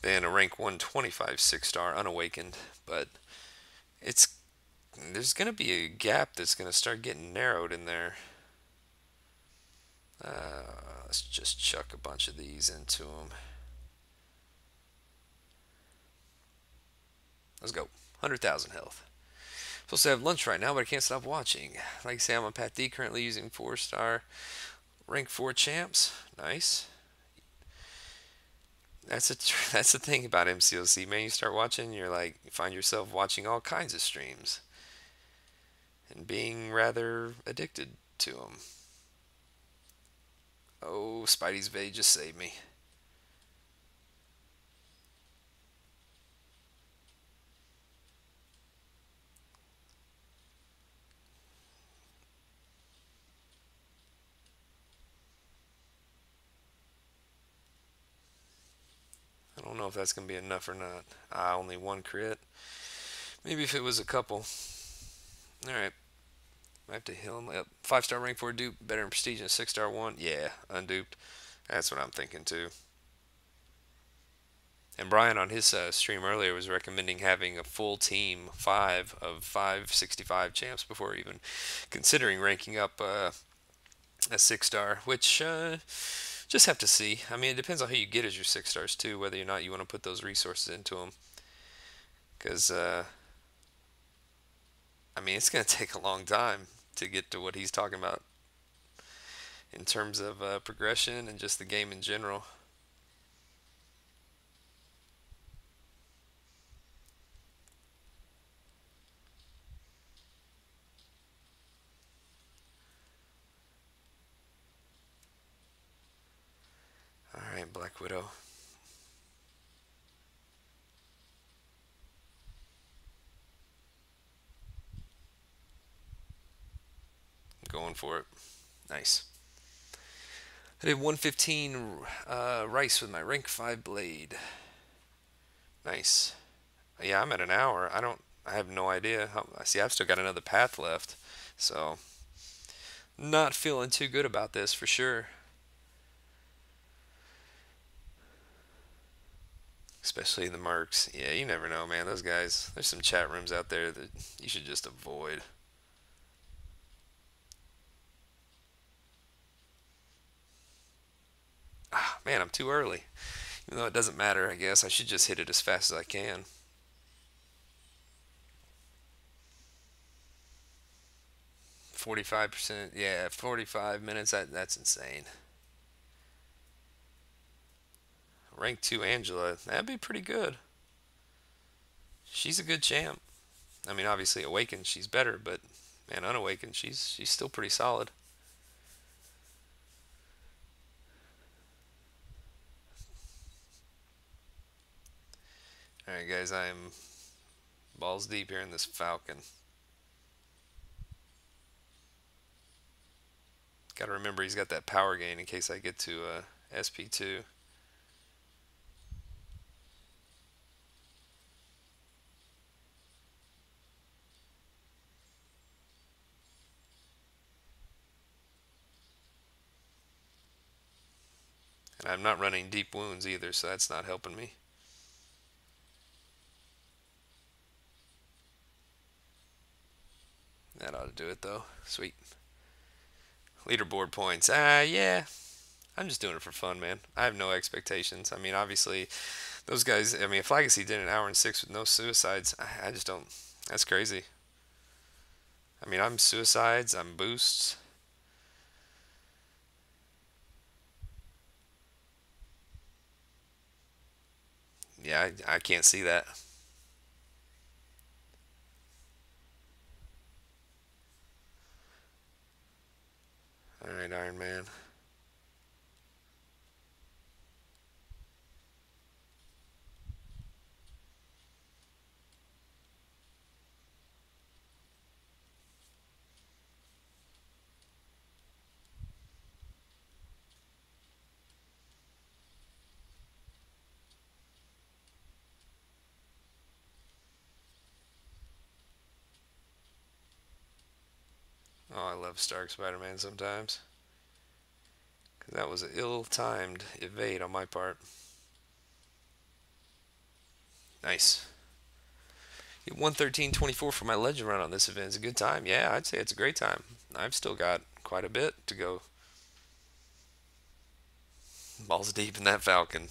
than a rank 125 6 star unawakened, but it's there's gonna be a gap that's gonna start getting narrowed in there. Let's just chuck a bunch of these into them. Let's go. 100,000 health. Supposed to have lunch right now, but I can't stop watching. Like I say, I'm on Pat D, currently using 4 star rank 4 champs. Nice. That's the thing about MCOC, man. You start watching, you're like, you find yourself watching all kinds of streams and being rather addicted to them. Oh, Spidey's Bay just saved me. I don't know if that's gonna be enough or not. Only one crit. Maybe if it was a couple. All right. I have to heal him. Yep. 5 star rank 4 dupe, better in prestige than a 6 star one. Yeah, unduped. That's what I'm thinking too. And Brian on his stream earlier was recommending having a full team 5 of 565 champs before even considering ranking up a 6 star, which just have to see. I mean, it depends on who you get as your 6 stars too, whether or not you want to put those resources into them. Because I mean, it's going to take a long time to get to what he's talking about in terms of progression and just the game in general. All right, Black Widow. Going for it. Nice. I did 115 rice with my rank 5 blade. Nice. Yeah, I'm at an hour. I have no idea. I see, I've still got another path left. So, not feeling too good about this for sure. Especially the mercs. Yeah, you never know, man. Those guys, there's some chat rooms out there that you should just avoid. Ah, man, I'm too early. Even though it doesn't matter, I guess. I should just hit it as fast as I can. 45%. Yeah, 45 minutes. That's insane. Rank 2 Angela. That'd be pretty good. She's a good champ. I mean, obviously, awakened, she's better, but man, unawakened, she's still pretty solid. All right, guys, I'm balls deep here in this Falcon. Got to remember he's got that power gain in case I get to SP2. And I'm not running deep wounds either, so that's not helping me. That ought to do it, though. Sweet. Leaderboard points. Yeah. I'm just doing it for fun, man. I have no expectations. I mean, obviously, those guys, I mean, if Legacy did an hour and 6 with no suicides, I just don't. That's crazy. I mean, I'm suicides, I'm boosts. Yeah, I can't see that. All right, Iron Man. Oh, I love Stark Spider-Man sometimes. 'Cause that was an ill-timed evade on my part. Nice. 113.24 for my legend run on this event is a good time. Yeah, I'd say it's a great time. I've still got quite a bit to go. Balls deep in that Falcon.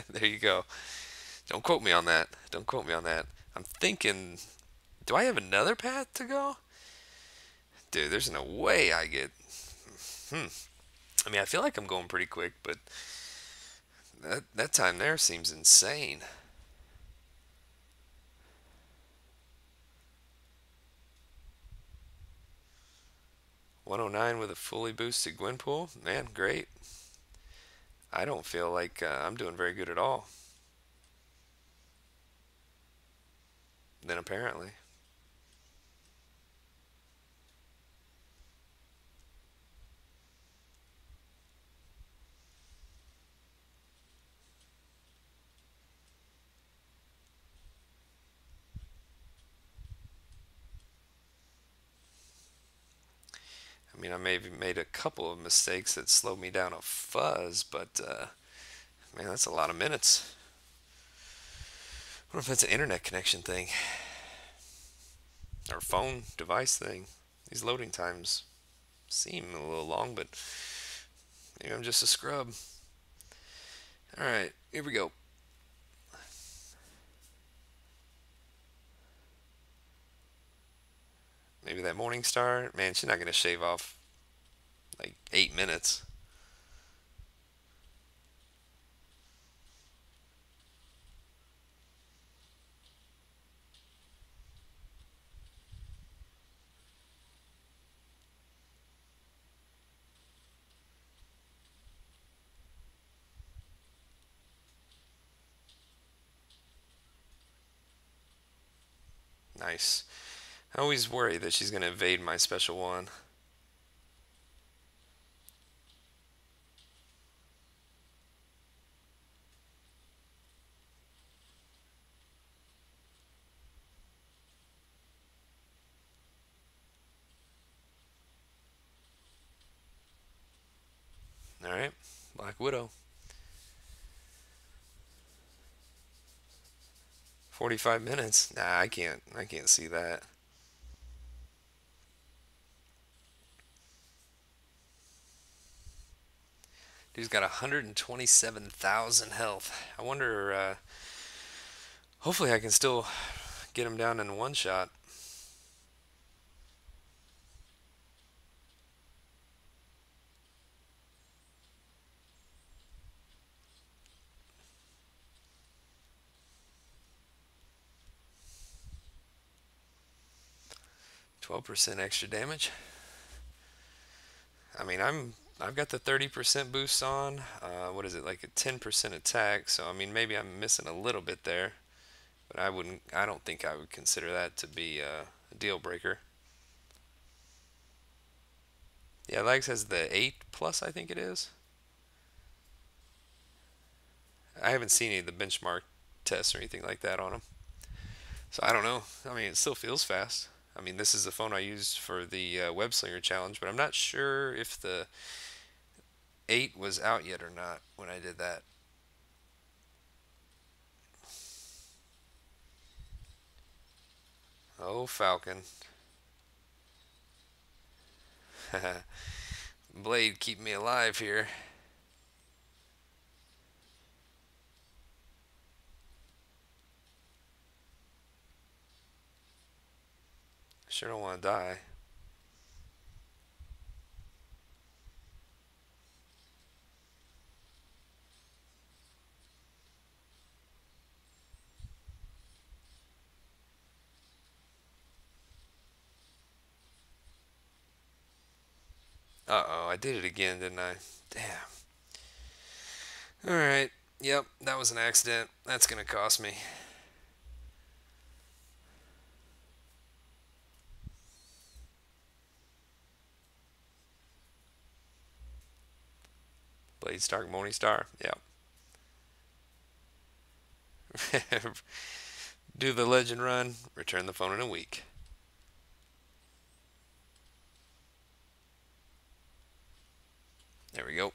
There you go. Don't quote me on that. Don't quote me on that. I'm thinking, do I have another path to go? Dude, there's no way I get. Hmm. I mean, I feel like I'm going pretty quick, but that time there seems insane. 109 with a fully boosted Gwenpool. Man, great. I don't feel like I'm doing very good at all. Then apparently. I mean, I may have made a couple of mistakes that slowed me down a fuzz, but man, that's a lot of minutes. I wonder if that's an internet connection thing or phone device thing. These loading times seem a little long, but maybe I'm just a scrub. All right, here we go. Maybe that Morning Star. Man, she's not going to shave off like 8 minutes. Nice. I always worry that she's going to evade my special one. All right, Black Widow. 45 minutes. Nah, I can't. I can't see that. Dude's got 127,000 health. I wonder. Hopefully, I can still get him down in one shot. 12% extra damage. I mean, I've got the 30% boost on. What is it, like a 10% attack? So I mean, maybe I'm missing a little bit there, but I wouldn't. I don't think I would consider that to be a deal breaker. Yeah, Legs has the 8 plus, I think it is. I haven't seen any of the benchmark tests or anything like that on them, so I don't know. I mean, it still feels fast. I mean, this is the phone I used for the Web Slinger challenge, but I'm not sure if the 8 was out yet or not when I did that. Oh, Falcon. Blade, keep me alive here. Sure don't want to die. Uh-oh, I did it again, didn't I? Damn. Alright. Yep, that was an accident. That's gonna cost me. Blade Stark Morning Star. Yep. Do the legend run, return the phone in a week. There we go.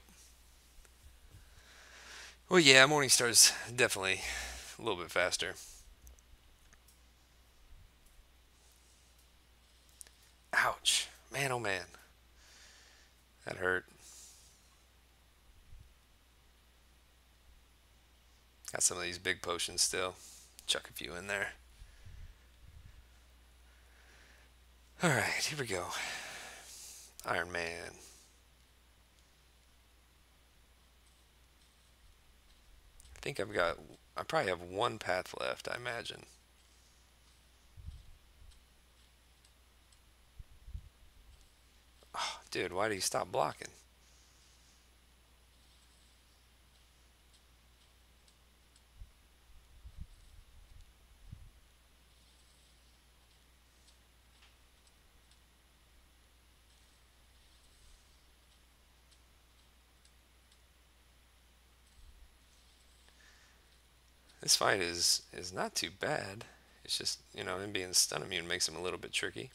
Well, yeah, Morningstar's definitely a little bit faster. Ouch. Man, oh man. That hurt. Got some of these big potions still. Chuck a few in there. Alright, here we go. Iron Man. I think I probably have one path left, I imagine. Oh, dude, why do you stop blocking? This fight is not too bad. It's just, him being stun immune makes him a little bit tricky.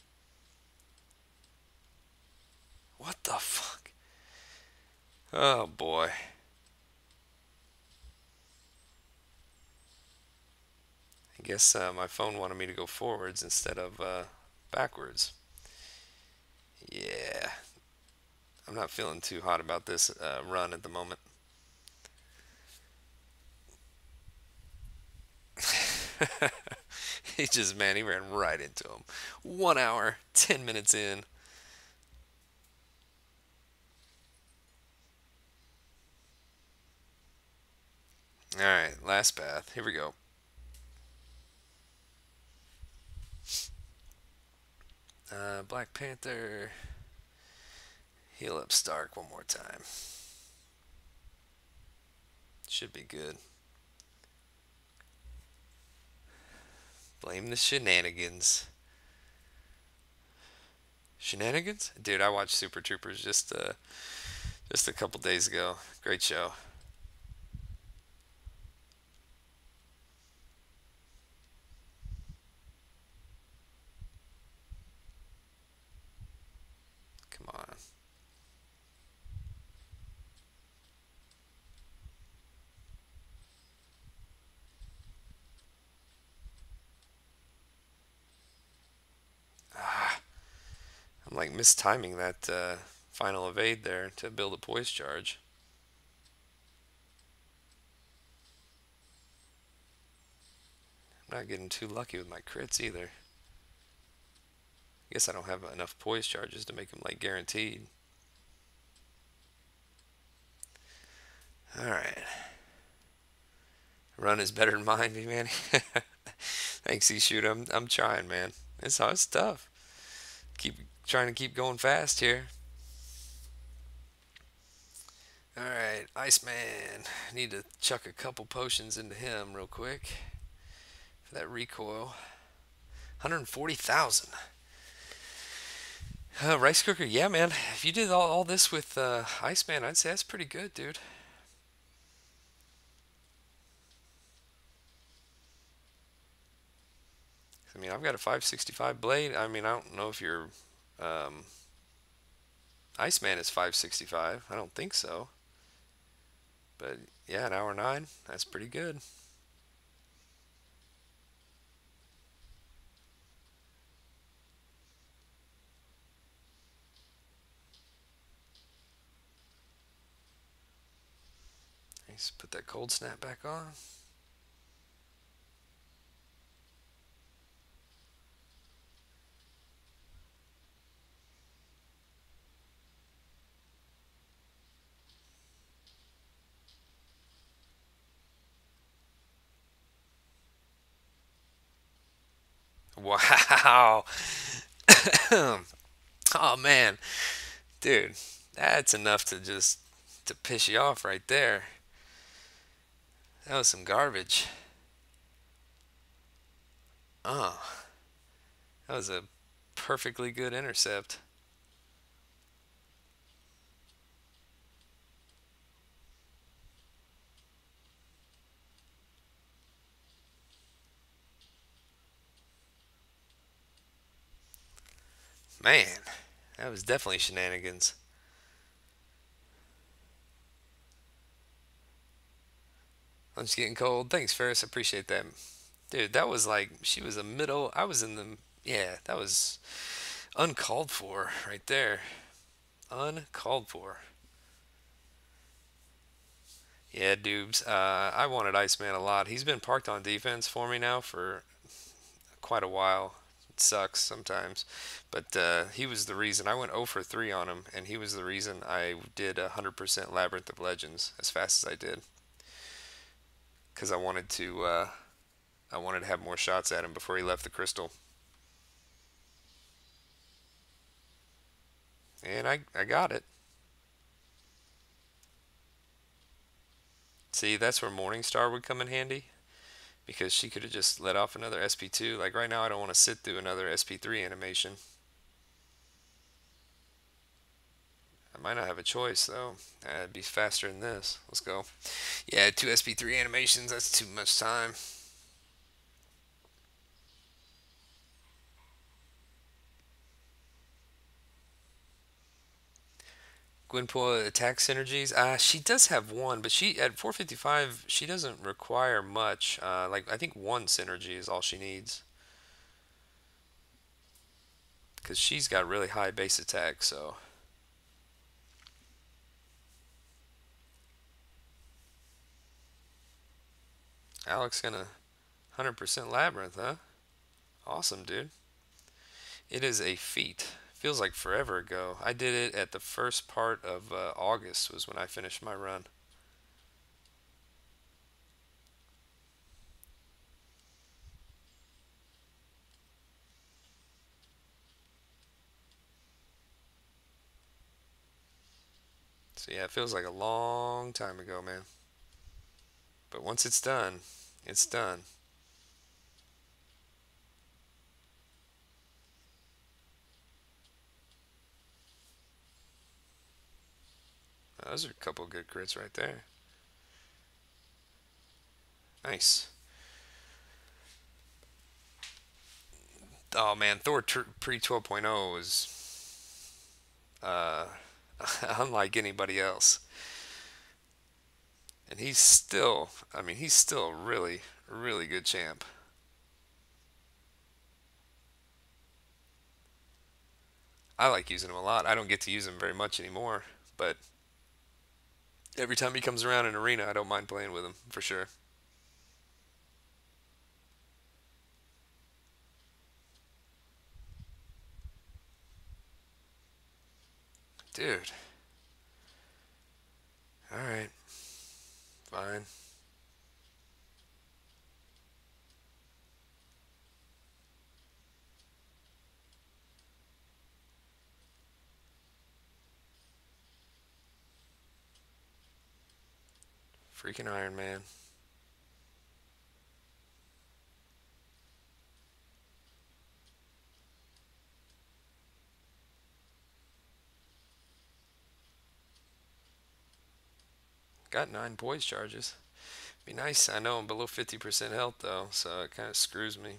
What the fuck? Oh boy. I guess my phone wanted me to go forwards instead of backwards. Yeah, I'm not feeling too hot about this run at the moment. He ran right into him. 1 hour, 10 minutes in. Alright, last path. Here we go. Black Panther. Heal up Stark one more time. Should be good. Blame the shenanigans. Shenanigans? Dude, I watched Super Troopers just a couple days ago. Great show. Come on. Ah, I'm like mistiming that final evade there to build a poise charge. I'm not getting too lucky with my crits either. I guess I don't have enough poise charges to make them like guaranteed. Alright. Run is better than mine, man. Thanks, E-Shoot. I'm trying, man. It's tough. Keep trying to keep going fast here. Alright, Iceman. Need to chuck a couple potions into him real quick for that recoil. 140,000. Rice cooker, yeah, man. If you did all this with Iceman, I'd say that's pretty good, dude. I mean, I've got a 565 blade. I mean, I don't know if your um, Iceman is 565. I don't think so. But yeah, an hour 9. That's pretty good. Let's put that cold snap back on. Wow. Oh man, dude, that's enough to piss you off right there. That was some garbage. Oh, that was a perfectly good intercept. Man, that was definitely shenanigans. I'm just getting cold. Thanks, Ferris. I appreciate that. Dude, that was like, she was a middle. I was in the, yeah, that was uncalled for right there. Uncalled for. Yeah, Dubes. I wanted Iceman a lot. He's been parked on defense for me now for quite a while. It sucks sometimes. But he was the reason. I went 0 for 3 on him, and he was the reason I did 100% Labyrinth of Legends as fast as I did. Because I wanted to have more shots at him before he left the crystal. And I got it. See, that's where Morningstar would come in handy. Because she could have just let off another SP2. Like right now, I don't want to sit through another SP3 animation. I might not have a choice though. It'd be faster than this. Let's go. Yeah, two SP3 animations. That's too much time. Gwenpool attack synergies. She does have one, but she at 455 she doesn't require much. Like I think one synergy is all she needs because she's got really high base attack. So Alex gonna 100% labyrinth, huh? Awesome, dude. It is a feat. Feels like forever ago. I did it at the first part of August was when I finished my run. So yeah, it feels like a long time ago, man. But once it's done, it's done. Those are a couple of good crits right there. Nice. Oh man, Thor pre 12.0 is uh, unlike anybody else, and he's still. I mean, he's still a really, really good champ. I like using him a lot. I don't get to use him very much anymore, but every time he comes around in arena, I don't mind playing with him for sure. Dude, all right, fine. Freaking Iron Man. Got 9 poise charges. Be nice. I know I'm below 50% health though, so it kind of screws me.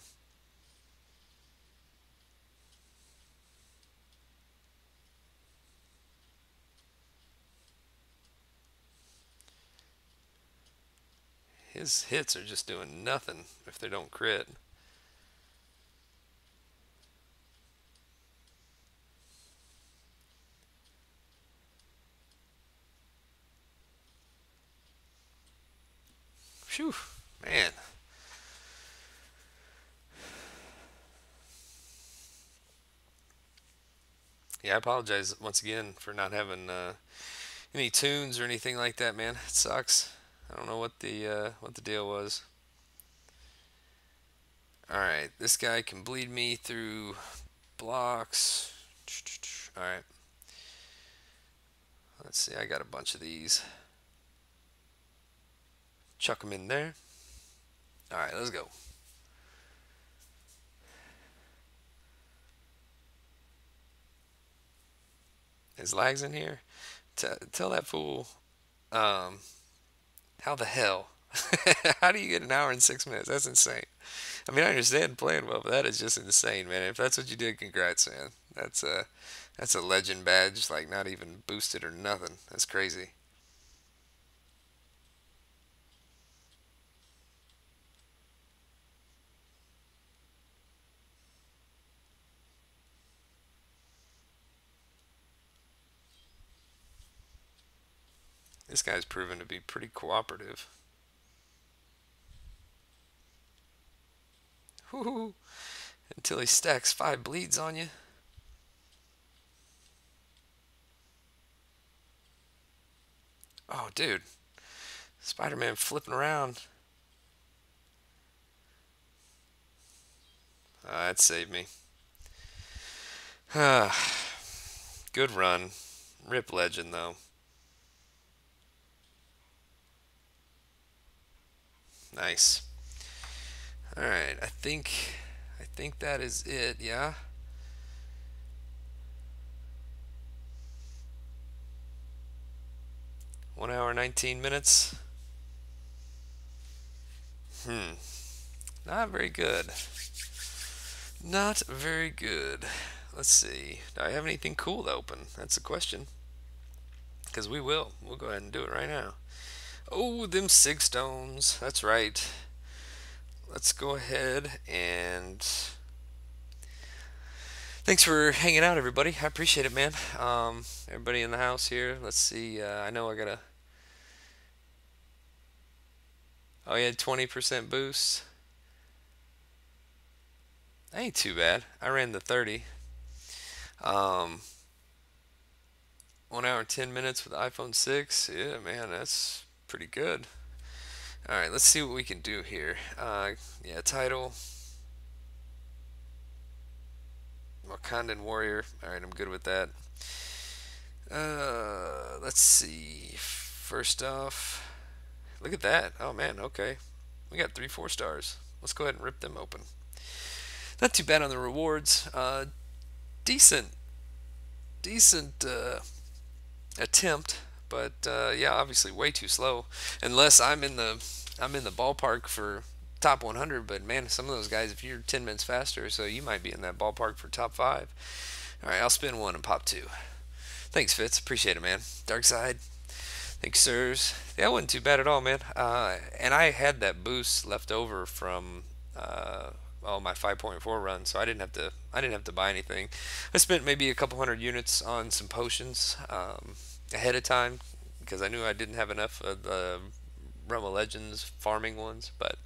His hits are just doing nothing if they don't crit. Phew, man. Yeah, I apologize once again for not having any tunes or anything like that, man. It sucks. I don't know what the deal was. All right, this guy can bleed me through blocks. All right, let's see. I got a bunch of these. Chuck them in there. All right, let's go. His lags in here. Tell that fool. Um, how the hell? How do you get an hour and 6 minutes? That's insane. I mean, I understand playing well, but that is just insane, man. If that's what you did, congrats, man. That's a legend badge, like not even boosted or nothing. That's crazy. This guy's proven to be pretty cooperative. Whoo! Until he stacks 5 bleeds on you. Oh, dude. Spider-Man flipping around. That saved me. Good run. Rip Legend, though. Nice. All right, I think that is it. Yeah. 1 hour 19 minutes. Hmm. Not very good. Not very good. Let's see. Do I have anything cool to open? That's the question. Because we will. We'll go ahead and do it right now. Oh, them sig stones. That's right. Let's go ahead and thanks for hanging out, everybody. I appreciate it, man. Everybody in the house here. Let's see. I know I gotta. Oh, yeah, 20% boost. That ain't too bad. I ran the 30. Um, 1 hour 10 minutes with the iPhone 6. Yeah, man, that's pretty good. All right, let's see what we can do here. Yeah, title Wakandan Warrior. All right, I'm good with that. Let's see. First off, look at that. Oh man, okay. We got 3 4 stars. Let's go ahead and rip them open. Not too bad on the rewards. Decent, decent attempt, but yeah, obviously way too slow. Unless I'm in the ballpark for top 100. But man, some of those guys, if you're 10 minutes faster, so you might be in that ballpark for top 5. All right, I'll spin one and pop 2. Thanks, Fitz. Appreciate it, man. Dark Side. Thanks, sirs. Yeah, it wasn't too bad at all, man. And I had that boost left over from my 5.4 run, so I didn't have to buy anything. I spent maybe a couple hundred units on some potions ahead of time because I knew I didn't have enough of the Realm of Legends farming ones, but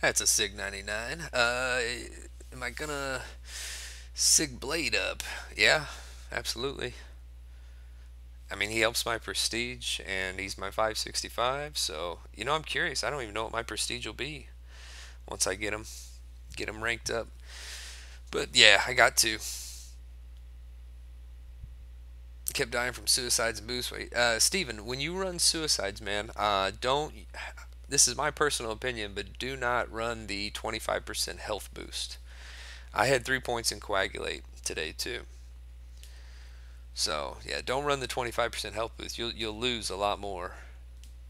that's a Sig 99. Am I gonna Sig Blade up? Yeah, absolutely. I mean, he helps my prestige, and he's my 565. So, I'm curious. I don't even know what my prestige will be once I get him ranked up. But yeah, I got to. Kept dying from suicides and boost weight. Steven, when you run suicides, man, don't. This is my personal opinion, but do not run the 25% health boost. I had 3 points in coagulate today too. So yeah, don't run the 25% health boost. You'll lose a lot more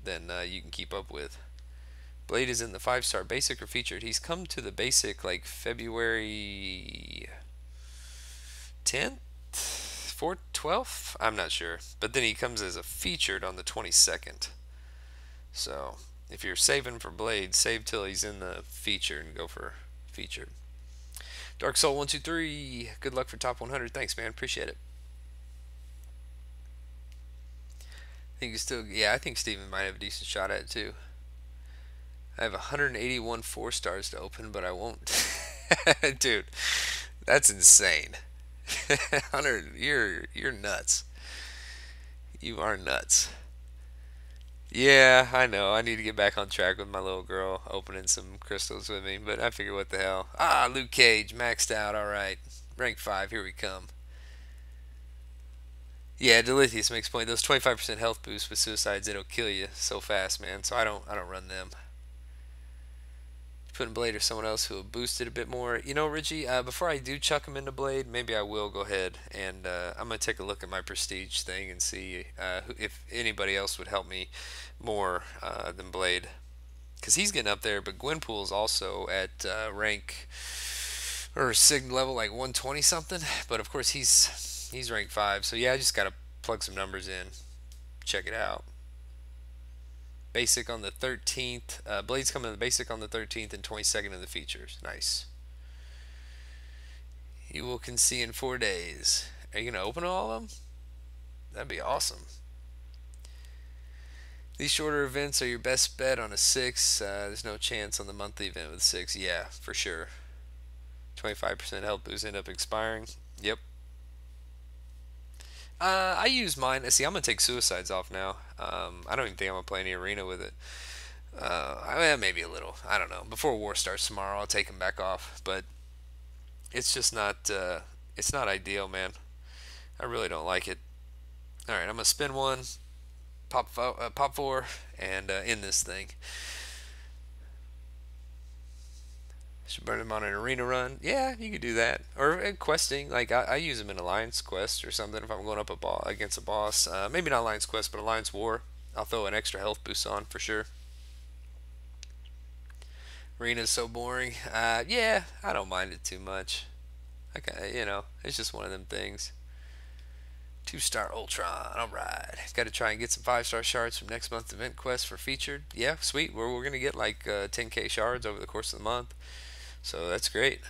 than you can keep up with. Blade is in the 5-star basic or featured. He's come to the basic like February 10th, 4th, 12th. I'm not sure, but then he comes as a featured on the 22nd. So if you're saving for Blade, save till he's in the featured and go for featured. Dark Soul 123. Good luck for top 100. Thanks, man. Appreciate it. Think you still, yeah, I think Steven might have a decent shot at it too. I have 181 4 stars to open, but I won't. Dude, that's insane. 100, you're nuts. You are nuts. Yeah, I know. I need to get back on track with my little girl opening some crystals with me, but I figure what the hell. Ah, Luke Cage maxed out. All right, rank 5. Here we come. Yeah, Delithius makes point. Those 25% health boosts with suicides, it'll kill you so fast, man. So I don't run them. Putting Blade or someone else who will boost it a bit more. Richie, before I do chuck him into Blade, maybe I will go ahead and I'm going to take a look at my prestige thing and see if anybody else would help me more than Blade. Because he's getting up there, but Gwenpool's also at rank or Sig level like 120 something. But of course he's rank 5. So yeah, I just got to plug some numbers in. Check it out. Basic on the 13th. Blade's coming to the basic on the 13th and 22nd in the features. Nice. You will see in 4 days. Are you going to open all of them? That'd be awesome. These shorter events are your best bet on a six. There's no chance on the monthly event with six. Yeah, for sure. 25% health boost end up expiring. Yep. I use mine. See, I'm gonna take suicides off now. I don't even think I'm gonna play any arena with it. Maybe a little. I don't know. Before war starts tomorrow, I'll take them back off. But it's just not. It's not ideal, man. I really don't like it. All right, I'm gonna spin one, pop four, and end this thing. Should burn them on an arena run. Yeah, you could do that. Or questing. Like I use them in Alliance Quest or something if I'm going up against a boss. Maybe not Alliance Quest, but Alliance War. I'll throw an extra health boost on for sure. Arena's so boring. Yeah, I don't mind it too much. Okay, it's just one of them things. 2-star Ultron. All right. Got to try and get some 5-star shards from next month's event quest for featured. Yeah, sweet. We're going to get like 10k shards over the course of the month. So that's great.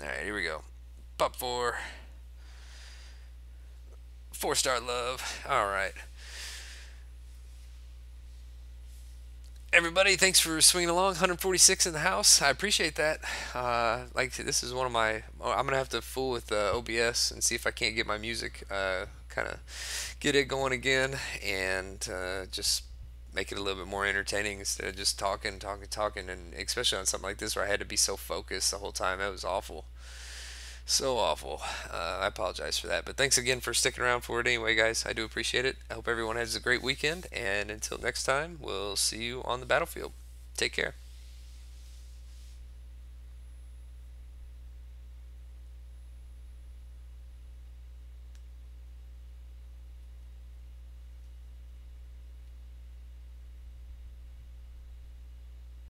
All right, here we go. Pop 4. 4-star love. All right. Everybody, thanks for swinging along. 146 in the house. I appreciate that. Like this is one of my. I'm gonna have to fool with OBS and see if I can't get my music, kind of get it going again, and just make it a little bit more entertaining instead of just talking, and especially on something like this where I had to be so focused the whole time. That was awful. So awful. I apologize for that. But thanks again for sticking around for it anyway, guys. I do appreciate it. I hope everyone has a great weekend. And until next time, we'll see you on the battlefield. Take care.